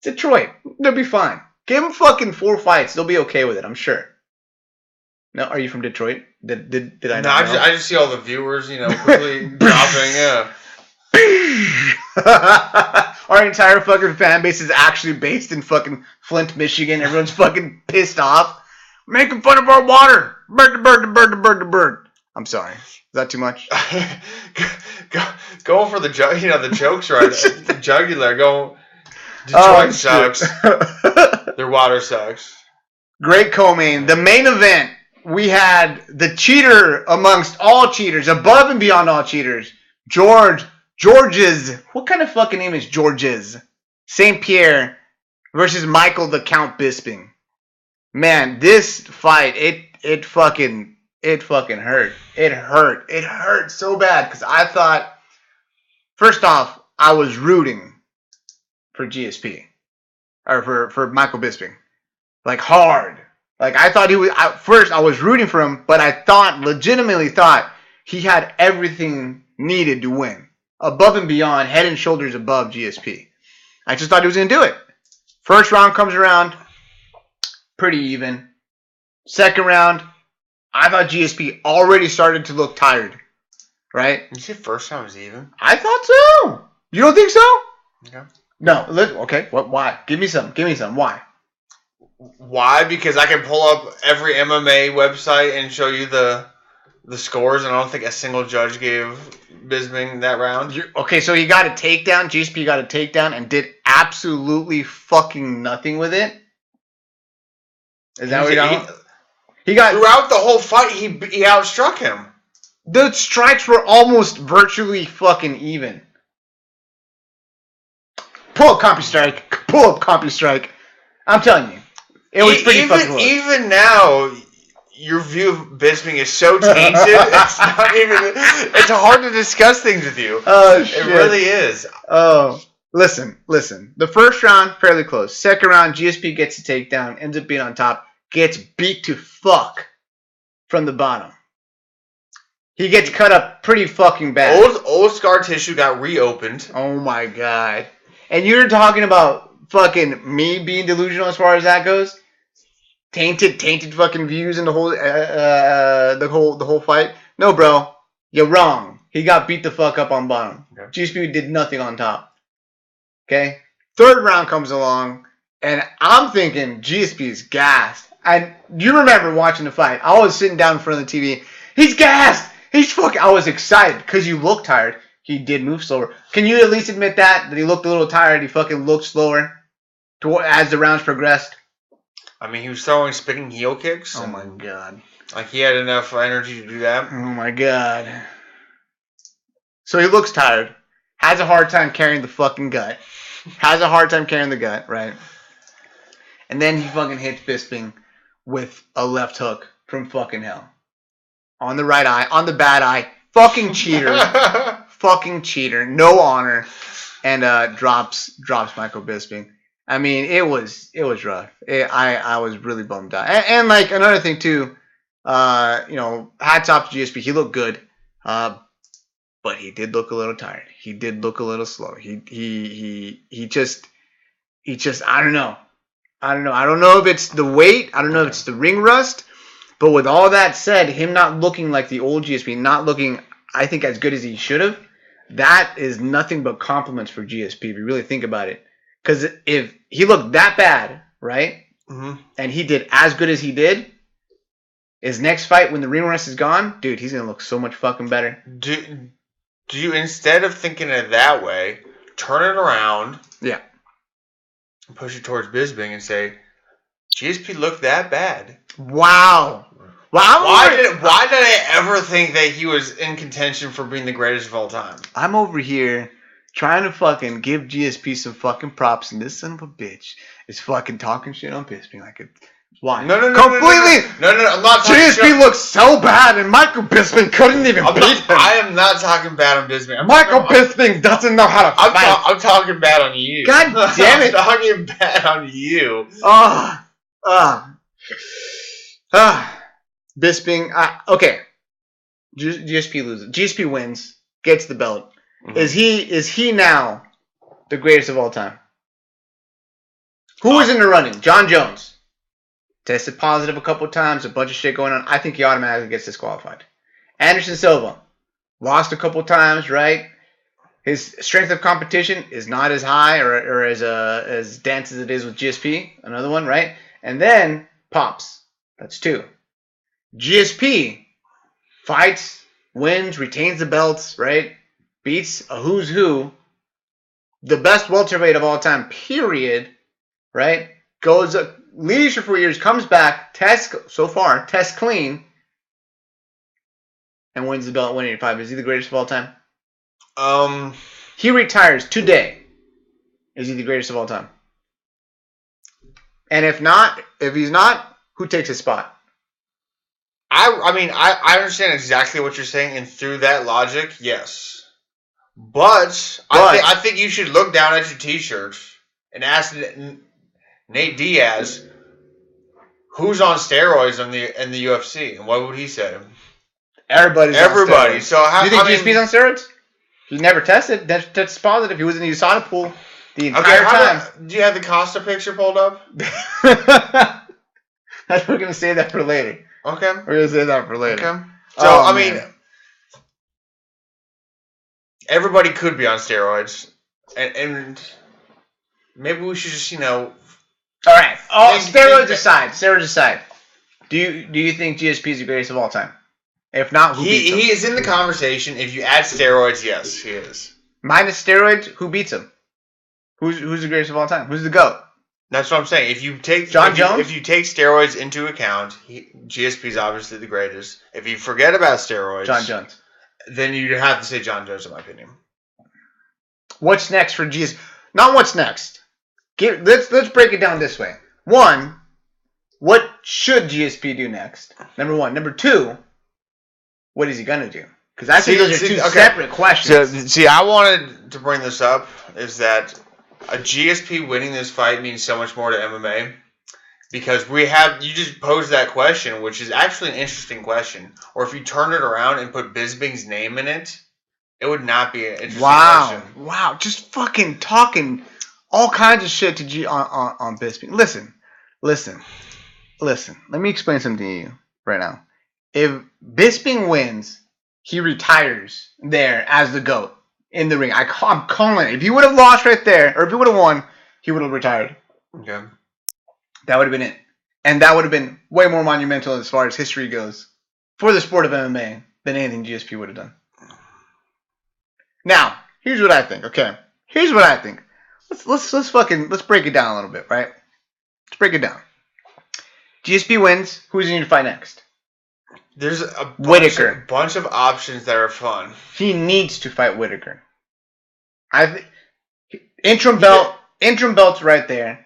Detroit. They'll be fine. Give them fucking 4 fights. They'll be okay with it, I'm sure. No, are you from Detroit? Did I not know? I just see all the viewers, quickly dropping, yeah. Our entire fucking fan base is actually based in fucking Flint, Michigan. Everyone's fucking pissed off. Making fun of our water. Bird. I'm sorry. Is that too much? Going for the jokes right. The jugular. Detroit sucks. Their water sucks. Great co-main. The main event, we had the cheater amongst all cheaters, above and beyond all cheaters. George's. What kind of fucking name is George's? St. Pierre versus Michael the Count Bisping. Man, this fight, it fucking hurt. It hurt so bad because I thought, first off, I was rooting for GSP or for Michael Bisping, hard. I thought he was. First, I was rooting for him, but I legitimately thought he had everything needed to win. Above and beyond, head and shoulders above GSP. I just thought he was going to do it. First round comes around, pretty even. Second round, I thought GSP already started to look tired. Right? You said first round was even? I thought so. You don't think so? Okay. No. Okay. What? Why? Give me some. Why? Why? Because I can pull up every MMA website and show you the scores, and I don't think a single judge gave Bisping that round. Okay, so he got a takedown. GSP got a takedown and did absolutely fucking nothing with it. Is that what he got? Throughout the whole fight, he outstruck him. The strikes were almost virtually fucking even. Pull up CompuStrike. I'm telling you, it was pretty fucking close. Even now, your view of Bisping is so tainted. It's not even. It's hard to discuss things with you. Oh shit! It really is. Oh, listen. The first round fairly close. Second round, GSP gets a takedown, ends up being on top, gets beat to fuck from the bottom. He gets cut up pretty fucking bad. Old scar tissue got reopened. Oh my god! And you're talking about fucking me being delusional as far as that goes. Tainted fucking views in the whole fight. No, bro, you're wrong. He got beat the fuck up on bottom. Okay. GSP did nothing on top. Okay, third round comes along, and I'm thinking GSP is gassed. And you remember watching the fight? I was sitting down in front of the TV. He's gassed. He's fucking. I was excited because you looked tired. He did move slower. Can you at least admit that he looked a little tired? He fucking looked slower as the rounds progressed. I mean, he was throwing spinning heel kicks. Oh my god! Like he had enough energy to do that. Oh my god! So he looks tired. Has a hard time carrying the fucking gut. Has a hard time carrying the gut, right? And then he fucking hits Bisping with a left hook from fucking hell. On the right eye, on the bad eye. Fucking cheater. Fucking cheater. No honor. And drops Michael Bisping. I mean, it was rough. I was really bummed out. And like another thing too, hats off to GSP. He looked good. But he did look a little tired. He did look a little slow. He just I don't know. I don't know if it's the weight. I don't know if it's the ring rust. But with all that said, him not looking like the old GSP, not looking, I think, as good as he should have, that is nothing but compliments for GSP if you really think about it. Because if he looked that bad, right, and he did as good as he did, his next fight when the ring rust is gone, dude, he's going to look so much fucking better. Do you, instead of thinking it that way, turn it around, yeah, and push it towards Bisping and say, GSP looked that bad? Wow. Why did I ever think that he was in contention for being the greatest of all time? I'm over here trying to fucking give GSP some fucking props, and this son of a bitch is fucking talking shit on Bisping like it. Why? No, completely. No, I'm not talking GSP shit. looks so bad, and Michael Bisping couldn't even beat him. I am not talking bad on Bisping. Michael Bisping doesn't know how to fight. I'm talking bad on you. God damn it! I'm talking bad on you. Bisping. Okay. GSP loses. GSP wins. Gets the belt. Mm-hmm. Is he now the greatest of all time? Who was in the running? John Jones. Tested positive a couple times. A bunch of shit going on. I think he automatically gets disqualified. Anderson Silva. Lost a couple times, right? His strength of competition is not as high or as dense as it is with GSP. Another one, right? And then Pops. That's 2. GSP fights, wins, retains the belts, right? Beats a who's who. The best welterweight of all time, period. Right? Goes leaves for 4 years, comes back, tests clean, and wins the belt at 185. Is he the greatest of all time? He retires today. Is he the greatest of all time? And if he's not, who takes his spot? I mean, I understand exactly what you're saying, and through that logic, yes. But I think you should look down at your T-shirts and ask Nate Diaz who's on steroids in the UFC, and what would he say? Everybody. So how do you think GSP's on steroids? He never tested. That's positive. He was in the USADA pool the entire time. Do you have the Costa picture pulled up? We're gonna save that for later. Okay. We're gonna save that for later. Okay. So I mean, everybody could be on steroids, and maybe we should just All right. Steroids aside. Do you think GSP is the greatest of all time? If not, who beats him? He is in the conversation. If you add steroids, yes, he is. Minus steroids, who beats him? Who's the greatest of all time? Who's the GOAT? That's what I'm saying. If you take Jones? If you take steroids into account, GSP is obviously the greatest. If you forget about steroids, John Jones. Then you'd have to say John Jones, in my opinion. What's next for GSP? Not what's next. Let's break it down this way. 1, What should GSP do next? Number one. Number two, what is he gonna do? Because I think those are two separate questions. So, I wanted to bring this up is that a GSP winning this fight means so much more to MMA because you just posed that question, which is actually an interesting question. Or if you turn it around and put Bisping's name in it, it would not be an interesting question. Wow, just fucking talking all kinds of shit to on Bisping. Listen. Let me explain something to you right now. If Bisping wins, he retires there as the GOAT in the ring. I'm calling it. If he would have lost right there, or if he would have won, he would have retired. Okay. That would have been it. And that would have been way more monumental as far as history goes for the sport of MMA than anything GSP would have done. Now, here's what I think. Okay, here's what I think. Let's break it down a little bit, right? Let's break it down. GSP wins. Who's he need to fight next? There's a Whitaker. Bunch of options that are fun. He needs to fight Whitaker. I think interim belt's right there.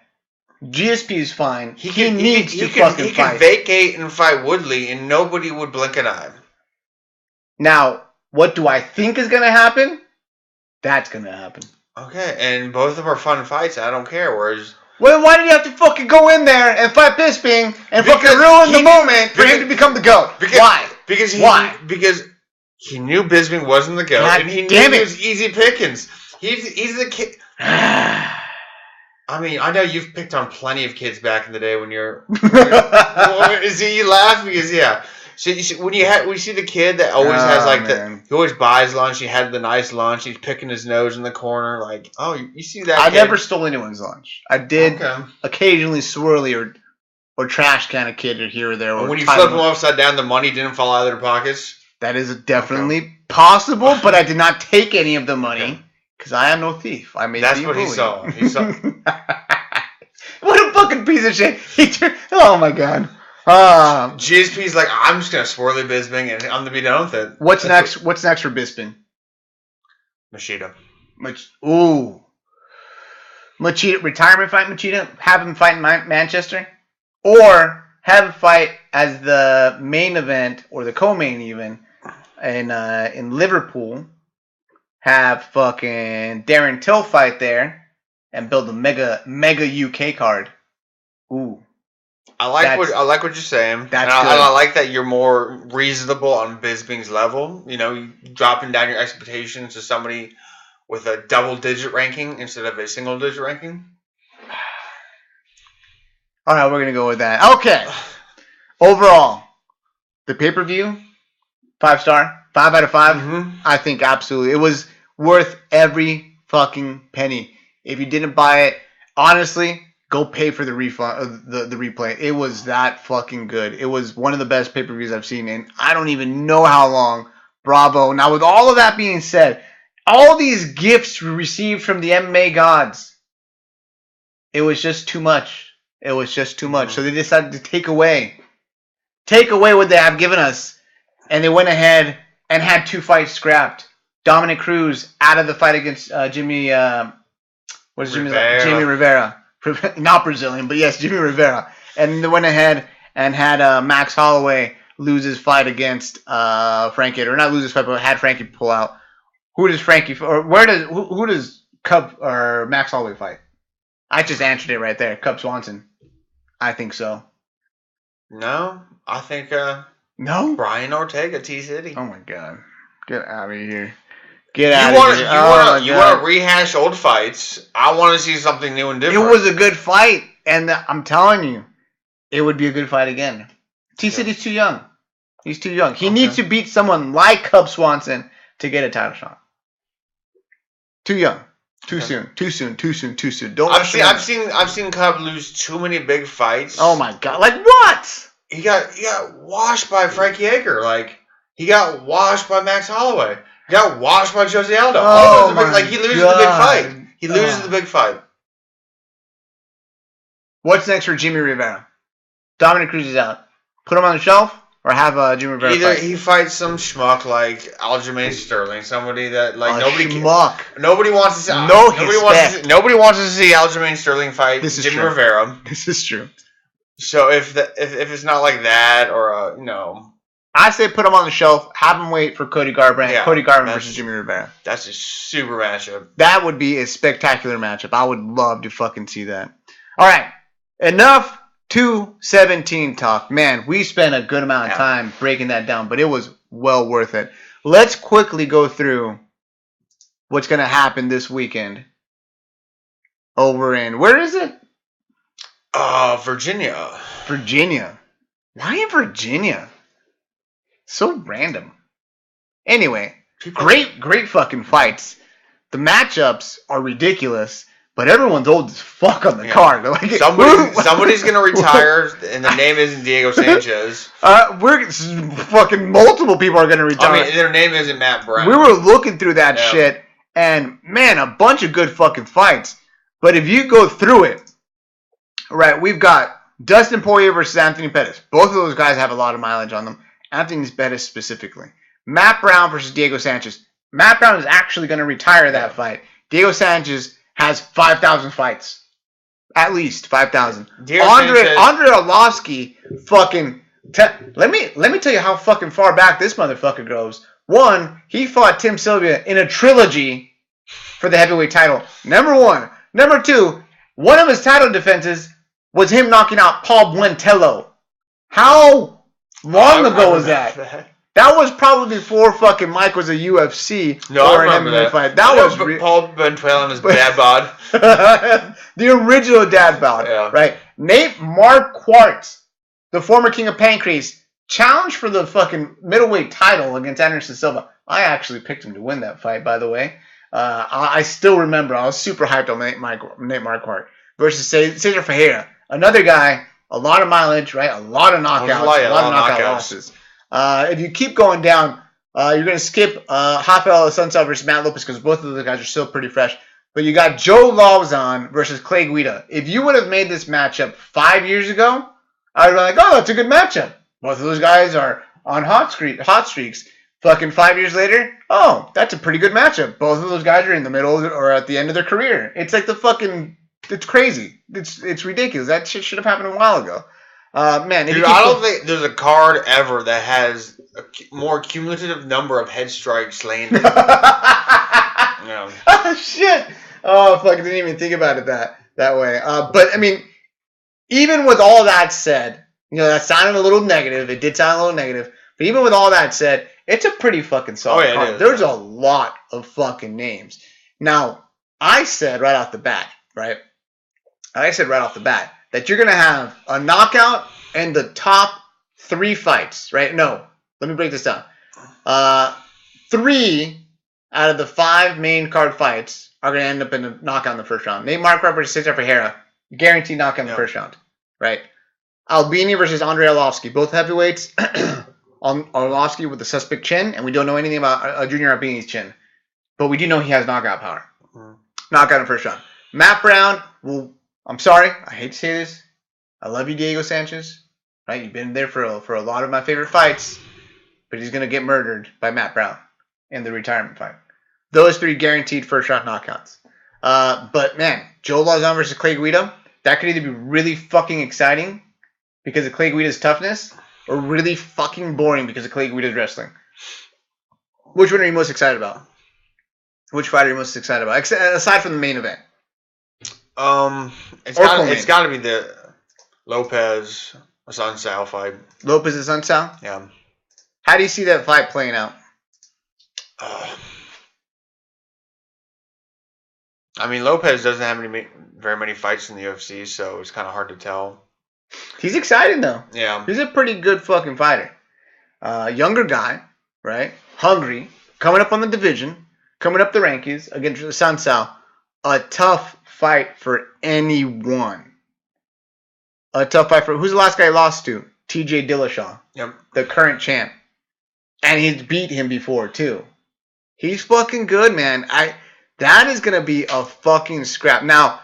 GSP is fine. He needs to fight. He can vacate and fight Woodley, and nobody would blink an eye. Now, what do I think is gonna happen? That's gonna happen. Okay, and both of them are fun fights. I don't care. Whereas, well, why did you have to fucking go in there and fight Bisping and fucking ruin the moment for him to become the GOAT? Why? Because he knew Bisping wasn't the GOAT, and he knew it was easy pickings. He's the kid. I mean, I know you've picked on plenty of kids back in the day when you're. You laugh because So when we see the kid that always has he always buys lunch. He had the nice lunch. He's picking his nose in the corner. Like, oh, you see that? I never stole anyone's lunch. I did occasionally swirly or trash can a kid or here or there. Or when you flip them upside down, the money didn't fall out of their pockets. That is definitely possible, but I did not take any of the money because I am no thief. I made. That's what he saw. He saw. What a fucking piece of shit! Oh my god. GSP's like, I'm just gonna swirly Bisping and I'm gonna be done with it. What's next for Bisping? Machida. Machida, retirement fight Machida? Have him fight in Manchester? Or have him fight as the main event or the co-main even in Liverpool. Have fucking Darren Till fight there and build a mega UK card. Ooh. I like what you're saying. I like that you're more reasonable on Bisping's level. You know, dropping down your expectations to somebody with a double-digit ranking instead of a single-digit ranking. All right, we're gonna go with that. Okay. Overall, the pay-per-view, 5-star, 5 out of 5. Mm-hmm. I think absolutely it was worth every fucking penny. If you didn't buy it, honestly. Go pay for the refund, the replay. It was that fucking good. It was one of the best pay-per-views I've seen in I don't even know how long. Bravo. Now, with all of that being said, all these gifts we received from the MMA Gods, it was just too much. It was just too much. So they decided to take away what they have given us, and they went ahead and had 2 fights scrapped. Dominic Cruz out of the fight against Jimmy Rivera. Not Brazilian, but yes, Jimmy Rivera. And they went ahead and had Max Holloway lose his fight against Frankie, or not lose his fight, but had Frankie pull out. Who does Cub or Max Holloway fight? I just answered it right there. Cub Swanson. I think so. No, I think no. Brian Ortega, T-City. Oh my god, get out of here. Get out of here. You want to rehash old fights. I want to see something new and different. It was a good fight, and I'm telling you, it would be a good fight again. T-City's too young. He's too young. He needs to beat someone like Cub Swanson to get a title shot. Too young. Too soon. Don't. I've seen Cub lose too many big fights. Oh my god! Like what? He got washed by Frankie Edgar. Like he got washed by Max Holloway. He got washed by Jose Aldo. He loses the big fight. He loses the big fight. What's next for Jimmy Rivera? Dominic Cruz is out. Put him on the shelf or have Jimmy Rivera Either fight? He fights some schmuck like Aljamain Sterling, somebody that nobody wants to see. Nobody wants to see Aljamain Sterling fight Jimmy Rivera. This is true. So if it's not like that or I say put him on the shelf. Have him wait for Cody Garbrandt. Yeah, Cody Garbrandt versus Jimmy Rivera. That's a super matchup. That would be a spectacular matchup. I would love to fucking see that. All right, enough 217 talk. Man, we spent a good amount of time breaking that down, but it was well worth it. Let's quickly go through what's going to happen this weekend over in, where is it? Virginia. Virginia. Why in Virginia? So random. Anyway, great fucking fights. The matchups are ridiculous, but everyone's old as fuck on the card. Like, somebody's gonna retire, and their name isn't Diego Sanchez. We're fucking multiple people are gonna retire. I mean, their name isn't Matt Brown. We were looking through that shit, and man, a bunch of good fucking fights. But if you go through it, right, we've got Dustin Poirier versus Anthony Pettis. Both of those guys have a lot of mileage on them. Anthony Pettis specifically. Matt Brown versus Diego Sanchez. Matt Brown is actually going to retire that fight. Diego Sanchez has 5,000 fights. At least 5,000. Andre Arlovsky fucking... Let me tell you how fucking far back this motherfucker goes. One, he fought Tim Sylvia in a trilogy for the heavyweight title. Number one. Number two, one of his title defenses was him knocking out Paul Buentello. How long ago was that? That was probably before fucking Mike was a UFC or an MMA fight. That was Paul Buentello and his dad bod. The original dad bod, right? Nate Marquardt, the former king of Pancrase, challenged for the fucking middleweight title against Anderson Silva. I actually picked him to win that fight, by the way. I still remember. I was super hyped on Nate Marquardt versus Cesar Ferreira. Another guy, a lot of mileage, right? A lot of knockouts, a lot of knockout losses. If you keep going down, you're going to skip Rafael Assunção versus Matt Lopez because both of those guys are still pretty fresh. But you got Joe Lauzon versus Clay Guida. If you would have made this matchup 5 years ago, I would be like, oh, that's a good matchup. Both of those guys are on hot streaks. Fucking 5 years later, oh, that's a pretty good matchup. Both of those guys are in the middle or at the end of their career. It's like it's crazy. It's ridiculous. That shit should have happened a while ago. Man, dude, I don't think there's a card ever that has a more cumulative number of head strikes landed. No. Oh, shit. Oh, fuck, I didn't even think about it that way. But, I mean, even with all that said, that sounded a little negative. It did sound a little negative. But even with all that said, it's a pretty fucking solid card. There's a lot of fucking names. Now, I said right off the bat, right? That you're going to have a knockout in the top 3 fights, right? No, let me break this down. 3 out of the 5 main card fights are going to end up in a knockout in the first round. Nate Marquardt versus Cesar Ferreira, guaranteed knockout in the first round, right? Albini versus Andre Arlovsky, both heavyweights. Arlovsky with the suspect chin, and we don't know anything about Junior Albini's chin. But we do know he has knockout power. Knockout in the first round. Matt Brown, I'm sorry, I hate to say this. I love you, Diego Sanchez. Right, you've been there for a lot of my favorite fights, but he's gonna get murdered by Matt Brown in the retirement fight. Those 3 guaranteed first round knockouts. But man, Joe Lauzon versus Clay Guida, that could either be really fucking exciting because of Clay Guida's toughness, or really fucking boring because of Clay Guida's wrestling. Which one are you most excited about? Which fight are you most excited about, aside from the main event? It's got to be the Lopez Assunção fight. Lopez Assunção? Yeah. How do you see that fight playing out? I mean, Lopez doesn't have very many fights in the UFC, so it's kind of hard to tell. He's exciting though. Yeah. He's a pretty good fucking fighter. Younger guy, right? Hungry, coming up on the division, coming up the rankings against Assunção. A tough fight for anyone. Who's the last guy he lost to? TJ Dillashaw. Yep. The current champ. And he's beat him before too. He's fucking good, man. That is gonna be a fucking scrap. Now,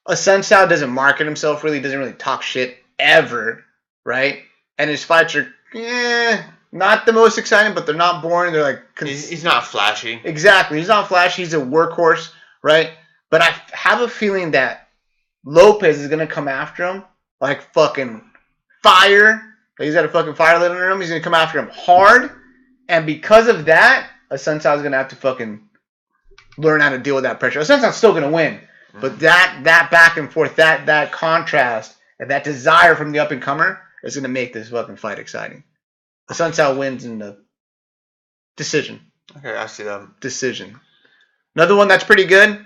Assunção doesn't market himself really, doesn't really talk shit ever, right? And his fights are not the most exciting, but they're not boring. They're like he's not flashy. Exactly. He's not flashy. He's a workhorse, right? But I have a feeling that Lopez is going to come after him like fucking fire. He's got a fucking fire lit under him. He's gonna come after him hard, and because of that, Assunção is gonna have to fucking learn how to deal with that pressure. Assunção's still gonna win, but that back and forth, that contrast, and that desire from the up and comer is gonna make this fucking fight exciting. Assunção wins in the decision. Okay, I see that. Decision. Another one that's pretty good.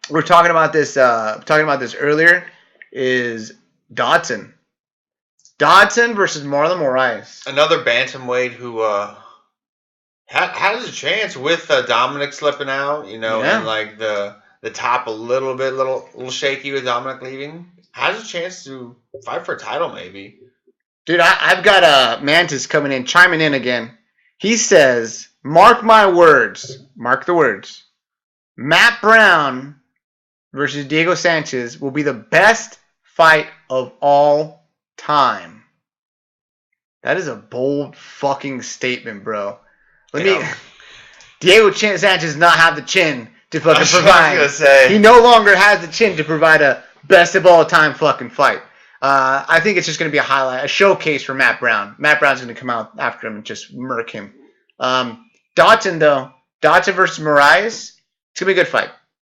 We're talking about this earlier. Is Dodson. Dodson versus Marlon Moraes. Another bantamweight who has a chance with Dominic slipping out, and like the top a little shaky with Dominic leaving. Has a chance to fight for a title, maybe. Dude, I've got Mantis chiming in again. He says, mark my words. Mark the words. Matt Brown versus Diego Sanchez will be the best fight of all time. That is a bold fucking statement, bro. Diego Sanchez does not have the chin to fucking provide. I was gonna say. He no longer has the chin to provide a best of all time fucking fight. I think it's just going to be a showcase for Matt Brown. Matt Brown's going to come out after him and just murk him. Dodson versus Moraes. It's going to be a good fight.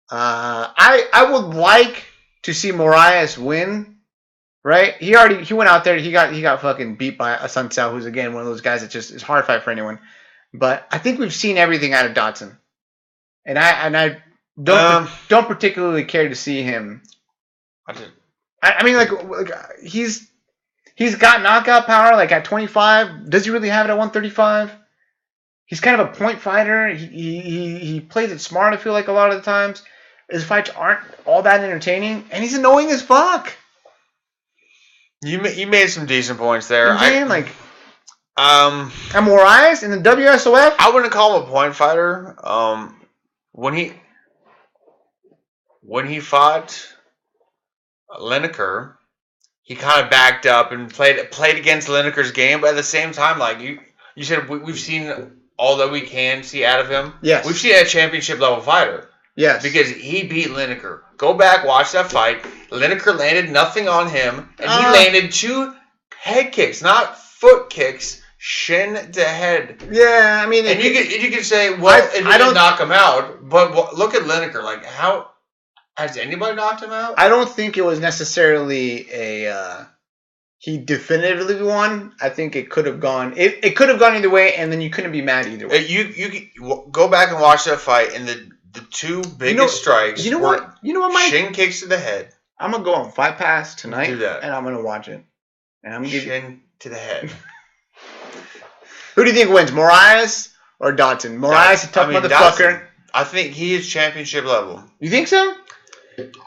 I would like to see Moraes win, right? He went out there. He got fucking beat by Assunção, who's again one of those guys that just is hard to fight for anyone. But I think we've seen everything out of Dodson, and I don't particularly care to see him. I mean, like he's got knockout power. Like at 25, does he really have it at 135? He's kind of a point fighter. He plays it smart. I feel like a lot of the times his fights aren't all that entertaining, and he's annoying as fuck. You made some decent points there. And Moraes in the WSOF. I wouldn't call him a point fighter. When he fought Lineker, he kind of backed up and played against Lineker's game, but at the same time, like you said, we've seen all that we can see out of him. Yes. We've seen a championship level fighter. Yes. Because he beat Lineker. Go back, watch that fight. Lineker landed nothing on him, and he landed 2 head kicks, not foot kicks, shin to head. Yeah, I mean, and you could say, well, it didn't knock him out, but look at Lineker. Like, how has anybody knocked him out? I don't think it was necessarily he definitively won. I think it could have gone. It could have gone either way, and then you couldn't be mad either way. You go back and watch that fight, and the 2 biggest strikes. You know what, Mike? Shin kicks to the head. I'm gonna go on Fight Pass tonight, do that. and I'm gonna watch it. And I'm gonna shin to the head. Who do you think wins, Moraes or Dodson? Moraes, a tough motherfucker. Dodson, I think he is championship level. You think so?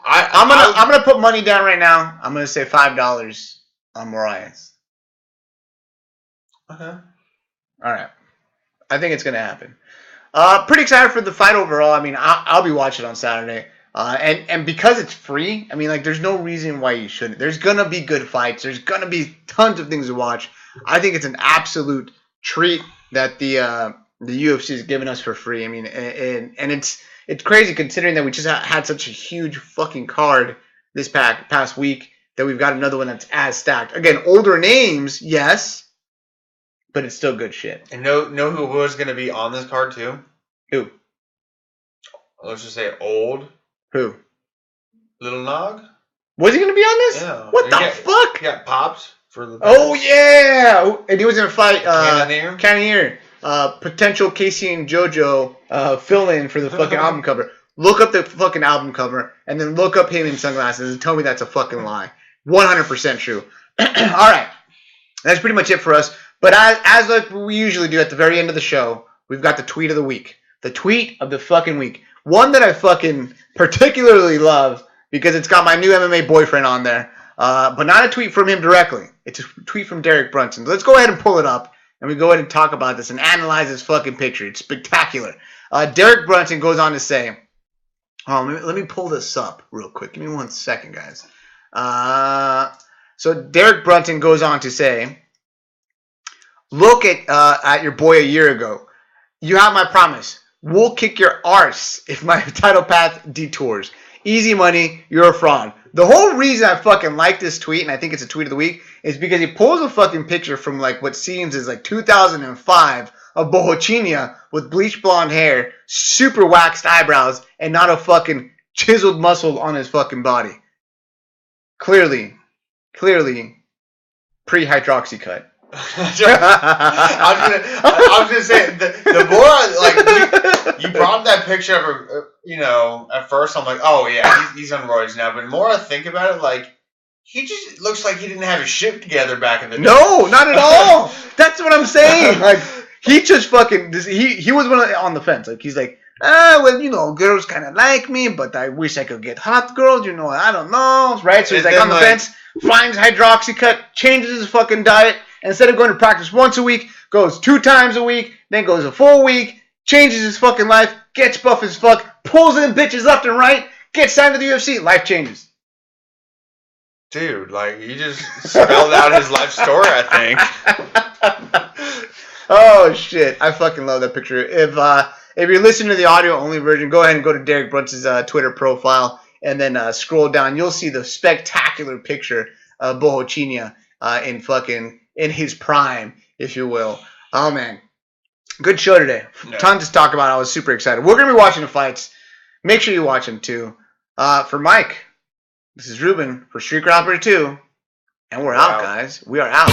I'm gonna put money down right now. I'm gonna say $5 on Moraes. Okay. All right. I think it's gonna happen. Pretty excited for the fight overall. I mean, I'll be watching on Saturday. And because it's free, I mean, like, there's no reason why you shouldn't. There's gonna be good fights. There's gonna be tons of things to watch. I think it's an absolute treat that the UFC is giving us for free. I mean, and it's crazy considering that we just had such a huge fucking card this past week that we've got another one that's as stacked. Again, older names, yes, but it's still good shit. And know who was going to be on this card too? Who? Let's just say old. Who? Little Nog? Was he going to be on this? Yeah. What the fuck? He got popped for the. Oh yeah, and he was going to fight Cannonier. Potential Casey and JoJo fill-in for the fucking album cover. Look up the fucking album cover and then look up him in sunglasses and tell me that's a fucking lie. 100% true. All right, that's pretty much it for us. But as like we usually do at the very end of the show, we've got the tweet of the week. The tweet of the fucking week. One that I fucking particularly love because it's got my new MMA boyfriend on there. But not a tweet from him directly. It's a tweet from Derek Brunson. Let's go ahead and pull it up. And we go ahead and talk about this and analyze this fucking picture. It's spectacular. Derek Brunson goes on to say, let me pull this up real quick. Give me 1 second, guys. So Derek Brunson goes on to say, look at your boy a year ago. You have my promise. We'll kick your arse if my title path detours. Easy money. You're a fraud. The whole reason I fucking like this tweet, and I think it's a tweet of the week, is because he pulls a fucking picture from like what seems is like 2005 of Bohochinia with bleached blonde hair, super waxed eyebrows, and not a fucking chiseled muscle on his fucking body. Clearly, pre-hydroxy cut. I was gonna say the more you brought that picture of at first I'm like, oh yeah, he's on roids now. But the more I think about it, like he just looks like he didn't have his shit together back in the day. No, not at all. That's what I'm saying. Like he just fucking he was on the fence. Like he's like, well, girls kind of like me, but I wish I could get hot girls. I don't know, right? So he's like on the fence, finds hydroxy cut, changes his fucking diet. Instead of going to practice once a week, goes 2 times a week, then goes a full week, changes his fucking life, gets buff as fuck, pulls in bitches left and right, gets signed to the UFC, life changes. Dude, like, he just spelled out his life story, I think. Oh, shit. I fucking love that picture. If you're listening to the audio-only version, go ahead and go to Derek Bruntz's Twitter profile and then scroll down. You'll see the spectacular picture of Bohochinia in his prime, if you will. Oh, man. Good show today. No. Tons to talk about. I was super excited. We're going to be watching the fights. Make sure you watch them, too. For Mike, this is Ruben for Street Operator 2. And we're out, guys. We are out.